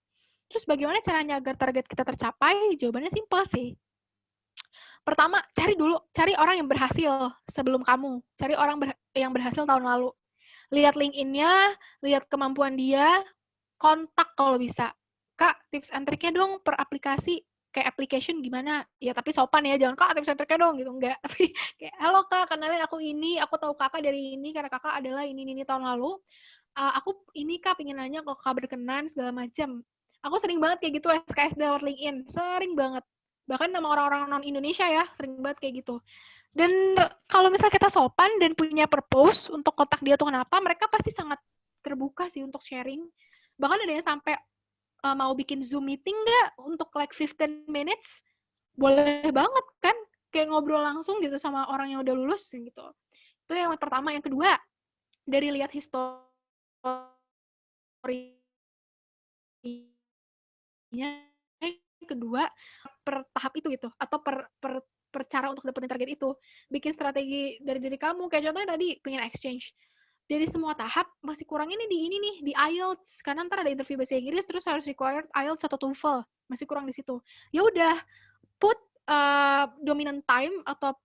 Terus bagaimana caranya agar target kita tercapai? Jawabannya simpel sih. Pertama, cari orang yang berhasil sebelum kamu. Cari orang yang berhasil tahun lalu. Lihat LinkedIn-nya, lihat kemampuan dia, kontak kalau bisa. Kak, tips and triknya dong per aplikasi. Kayak application gimana? Ya tapi sopan ya, jangan Kak tips and triknya dong gitu. Enggak, tapi kayak halo Kak, kenalin aku ini, aku tahu Kakak dari ini karena Kakak adalah ini tahun lalu. Aku ini Kak pengen nanya kalau Kakak berkenan segala macam. Aku sering banget kayak gitu SKS lewat LinkedIn, sering banget. Bahkan sama orang-orang non-Indonesia ya, sering banget kayak gitu. Dan kalau misalnya kita sopan dan punya purpose untuk kontak dia tuh kenapa, mereka pasti sangat terbuka sih untuk sharing. Bahkan ada yang sampai mau bikin Zoom meeting nggak untuk like 15 minutes, boleh banget kan, kayak ngobrol langsung gitu sama orang yang udah lulus gitu. Itu yang pertama. Yang kedua, dari lihat history kedua per tahap itu gitu, atau per cara untuk dapetin target itu, bikin strategi dari diri kamu. Kayak contohnya tadi pengen exchange, dari semua tahap masih kurang ini nih di IELTS, karena ntar ada interview bahasa Inggris terus harus required IELTS atau TOEFL, masih kurang di situ. Ya udah put dominant time atau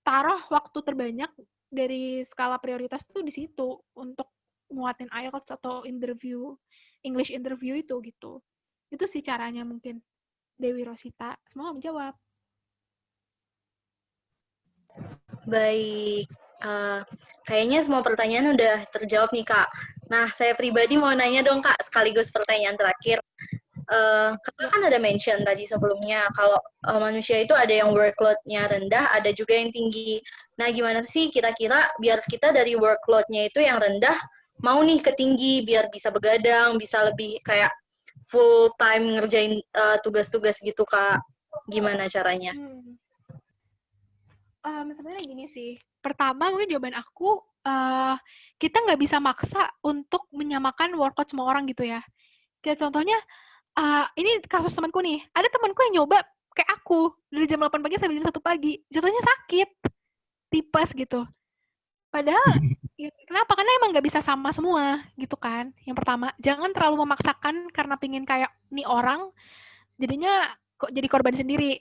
taruh waktu terbanyak dari skala prioritas tuh di situ untuk nguatin IELTS atau English interview itu gitu. Itu sih caranya mungkin. Dewi Rosita, semoga menjawab. Baik, kayaknya semua pertanyaan udah terjawab nih Kak. Nah, saya pribadi mau nanya dong Kak, sekaligus pertanyaan terakhir. Kakak kan ada mention tadi sebelumnya kalau manusia itu ada yang workload-nya rendah, ada juga yang tinggi. Nah, gimana sih kira-kira biar kita dari workload-nya itu yang rendah mau nih ke tinggi, biar bisa begadang, bisa lebih kayak full time ngerjain tugas-tugas gitu Kak. Gimana caranya? Sebenarnya gini sih. Pertama mungkin jawaban aku, kita nggak bisa maksa untuk menyamakan workload semua orang gitu ya. Kayak contohnya, ini kasus temanku nih. Ada temanku yang nyoba kayak aku dari jam 8 pagi sampai jam 1 pagi. Jatuhnya sakit, tipes gitu. Padahal Kenapa? Karena emang nggak bisa sama semua, gitu kan. Yang pertama, jangan terlalu memaksakan karena pingin kayak nih orang, jadinya kok jadi korban sendiri.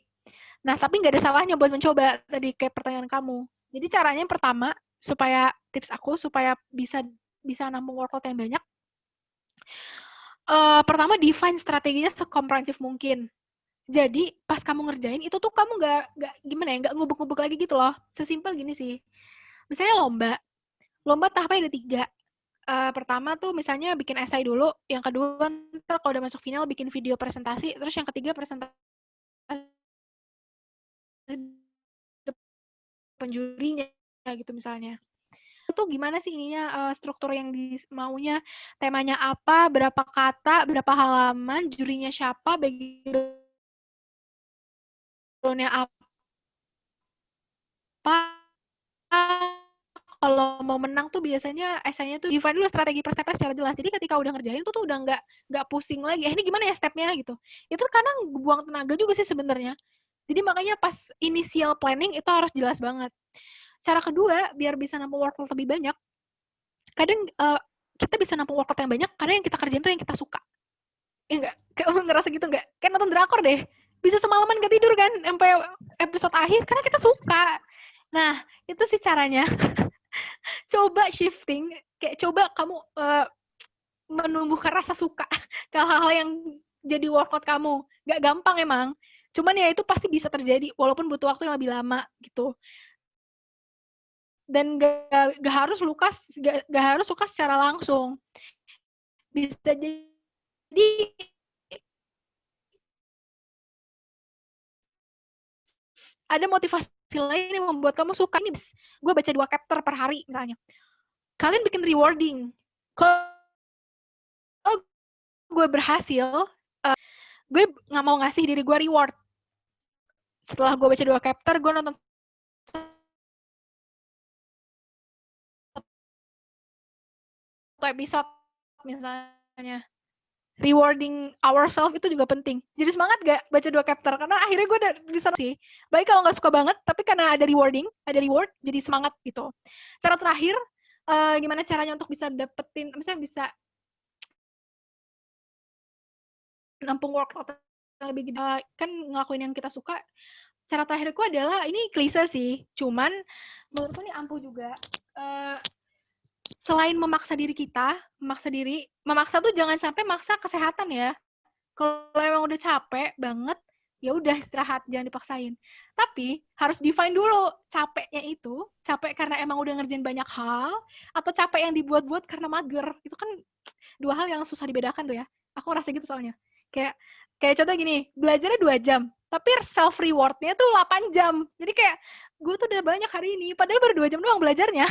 Nah, tapi nggak ada salahnya buat mencoba, tadi kayak pertanyaan kamu. Jadi caranya yang pertama, supaya tips aku, supaya bisa nampung workload yang banyak, pertama define strateginya sekomprehensif mungkin. Jadi pas kamu ngerjain itu tuh kamu nggak gimana ya, nggak ngubek-ngubek lagi gitu loh. Sesimpel gini sih. Misalnya lomba tahapnya ada 3. Pertama tuh misalnya bikin esai dulu, yang kedua ntar kalau udah masuk final bikin video presentasi, terus yang ketiga presentasi depan jurinya gitu misalnya. Itu gimana sih ininya struktur yang maunya, temanya apa, berapa kata, berapa halaman, jurinya siapa, background-nya apa, kalau mau menang tuh biasanya esainya tuh define dulu strategi per stepnya secara jelas. Jadi ketika udah ngerjain tuh udah nggak pusing lagi. Ini gimana ya stepnya gitu. Itu kadang buang tenaga juga sih sebenarnya. Jadi makanya pas initial planning itu harus jelas banget. Cara kedua biar bisa nampung workload lebih banyak. Kadang kita bisa nampung workload yang banyak karena yang kita kerjain tuh yang kita suka. Ya enggak? Kamu ngerasa gitu enggak? Kayak nonton drakor deh. Bisa semalaman gak tidur kan sampai episode akhir karena kita suka. Nah, itu sih caranya. Coba shifting, kayak coba kamu menumbuhkan rasa suka ke hal-hal yang jadi workout kamu. Gak gampang emang. Cuman ya itu pasti bisa terjadi, walaupun butuh waktu yang lebih lama gitu. Dan gak harus gak harus suka secara langsung. Bisa jadi ada motivasi lain yang membuat kamu suka. Ini gue baca 2 chapter per hari misalnya. Kalian bikin rewarding. Kalau gue berhasil, gue nggak mau ngasih diri gue reward. Setelah gue baca 2 chapter, gue nonton satu episode misalnya. Rewarding ourselves itu juga penting. Jadi semangat gak baca 2 chapter? Karena akhirnya gue udah bisa sih. Baik kalau nggak suka banget, tapi karena ada reward, jadi semangat gitu. Cara terakhir, gimana caranya untuk bisa dapetin, misalnya bisa nampung workload lebih gede, kan ngelakuin yang kita suka. Cara terakhirku adalah, ini klise sih, cuman menurutku ini ampuh juga. Selain memaksa diri kita, memaksa tuh jangan sampai maksa kesehatan ya. Kalau emang udah capek banget, ya udah istirahat, jangan dipaksain. Tapi harus define dulu capeknya itu, capek karena emang udah ngerjain banyak hal, atau capek yang dibuat-buat karena mager. Itu kan 2 hal yang susah dibedakan tuh ya. Aku ngerasa gitu soalnya. Kayak contoh gini, belajarnya 2 jam, tapi self reward-nya tuh 8 jam. Jadi kayak gue tuh udah banyak hari ini, padahal baru 2 jam doang belajarnya.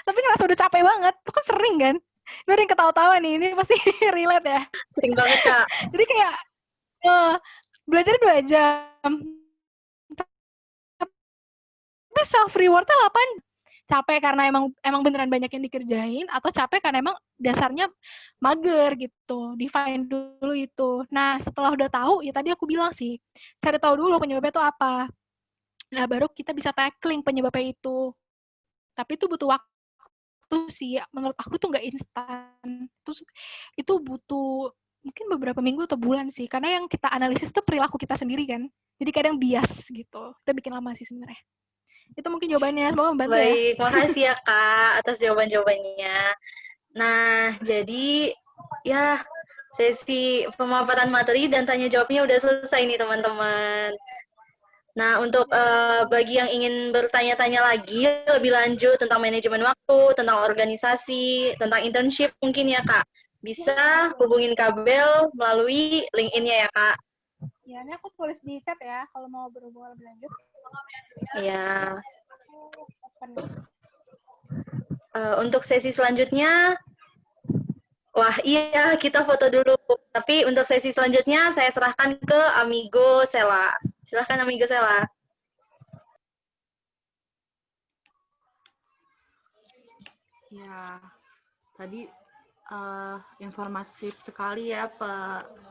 Tapi ngerasa udah capek banget. Itu kan sering kan? Gue ada yang ketawa-tawa nih, ini pasti relate ya. Sering banget, Kak. Jadi kayak belajar 2 jam. Tapi self reward-nya 8. Capek karena emang beneran banyak yang dikerjain, atau capek karena emang dasarnya mager gitu. Define dulu itu. Nah, setelah udah tahu, ya tadi aku bilang sih, cari tahu dulu penyebabnya itu apa. Nah, baru kita bisa tackling penyebabnya itu. Tapi itu butuh waktu sih. Menurut aku tuh nggak instan. Terus itu butuh mungkin beberapa minggu atau bulan sih. Karena yang kita analisis tuh perilaku kita sendiri kan. Jadi kadang bias gitu. Kita bikin lama sih sebenarnya. Itu mungkin jawabannya. Semoga membantu ya. Baik, makasih ya Kak atas jawaban-jawabannya. Nah, jadi ya sesi pemaparan materi dan tanya jawabnya udah selesai nih teman-teman. Nah, untuk bagi yang ingin bertanya-tanya lagi lebih lanjut tentang manajemen waktu, tentang organisasi, tentang internship mungkin ya Kak, bisa hubungin Kabel melalui LinkedIn-nya ya Kak. Ya, ini aku tulis di chat ya kalau mau berhubungan lebih lanjut. Ya. Untuk sesi selanjutnya, wah iya kita foto dulu. Tapi untuk sesi selanjutnya saya serahkan ke Amigo Sela. Silahkan Amigo Sela. Ya, tadi informatif sekali ya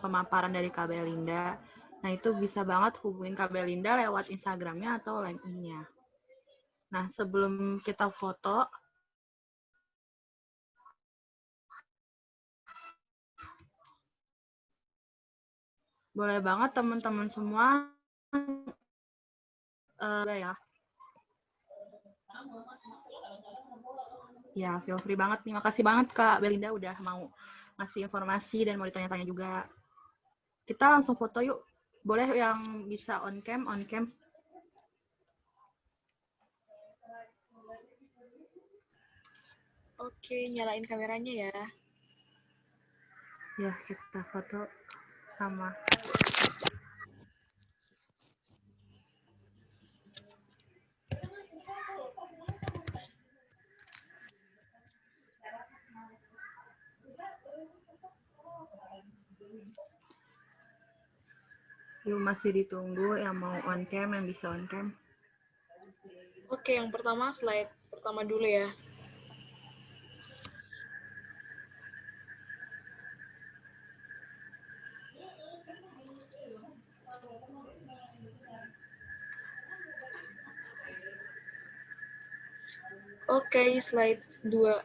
pemaparan dari Kak Belinda. Nah, itu bisa banget hubungin Kak Belinda lewat Instagramnya atau LinkedIn-nya. Nah, sebelum kita foto, Boleh banget teman-teman semua ya. Ya, feel free banget nih. Makasih banget Kak Belinda udah mau ngasih informasi dan mau ditanya-tanya juga. Kita langsung foto yuk. Boleh yang bisa on cam, on cam. Oke, nyalain kameranya ya. Ya, kita foto sama. Yuk, masih ditunggu yang mau on cam, yang bisa on cam. Oke, yang pertama slide pertama dulu ya. Oke, slide 2.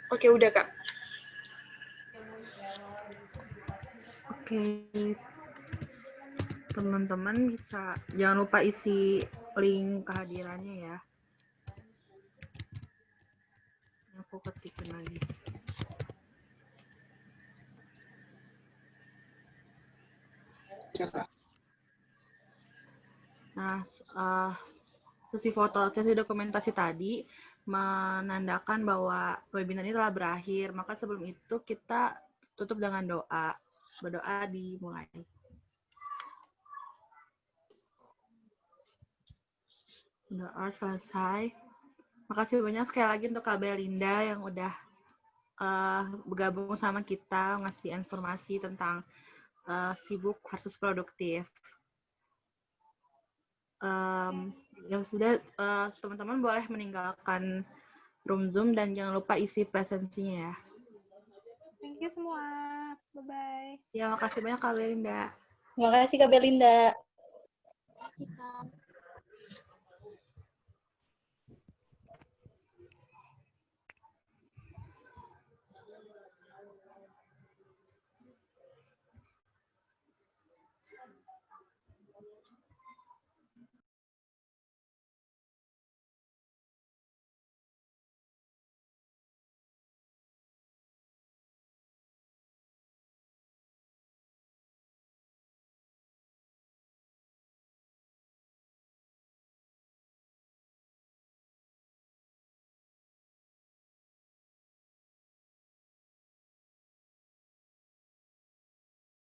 Oke, udah Kak. Oke. Teman-teman bisa, jangan lupa isi link kehadirannya ya. Aku ketikin lagi. Nah, sesi dokumentasi tadi menandakan bahwa webinar ini telah berakhir. Maka sebelum itu kita tutup dengan doa. Berdoa dimulai. Doa selesai. Makasih banyak sekali lagi untuk Kak Belinda yang udah bergabung sama kita, ngasih informasi tentang sibuk versus produktif. Ya sudah, teman-teman boleh meninggalkan room Zoom dan jangan lupa isi presensinya ya. Thank you semua. Bye-bye. Ya, makasih banyak Kak Belinda. Terima kasih Kak Belinda. Terima kasih Kak.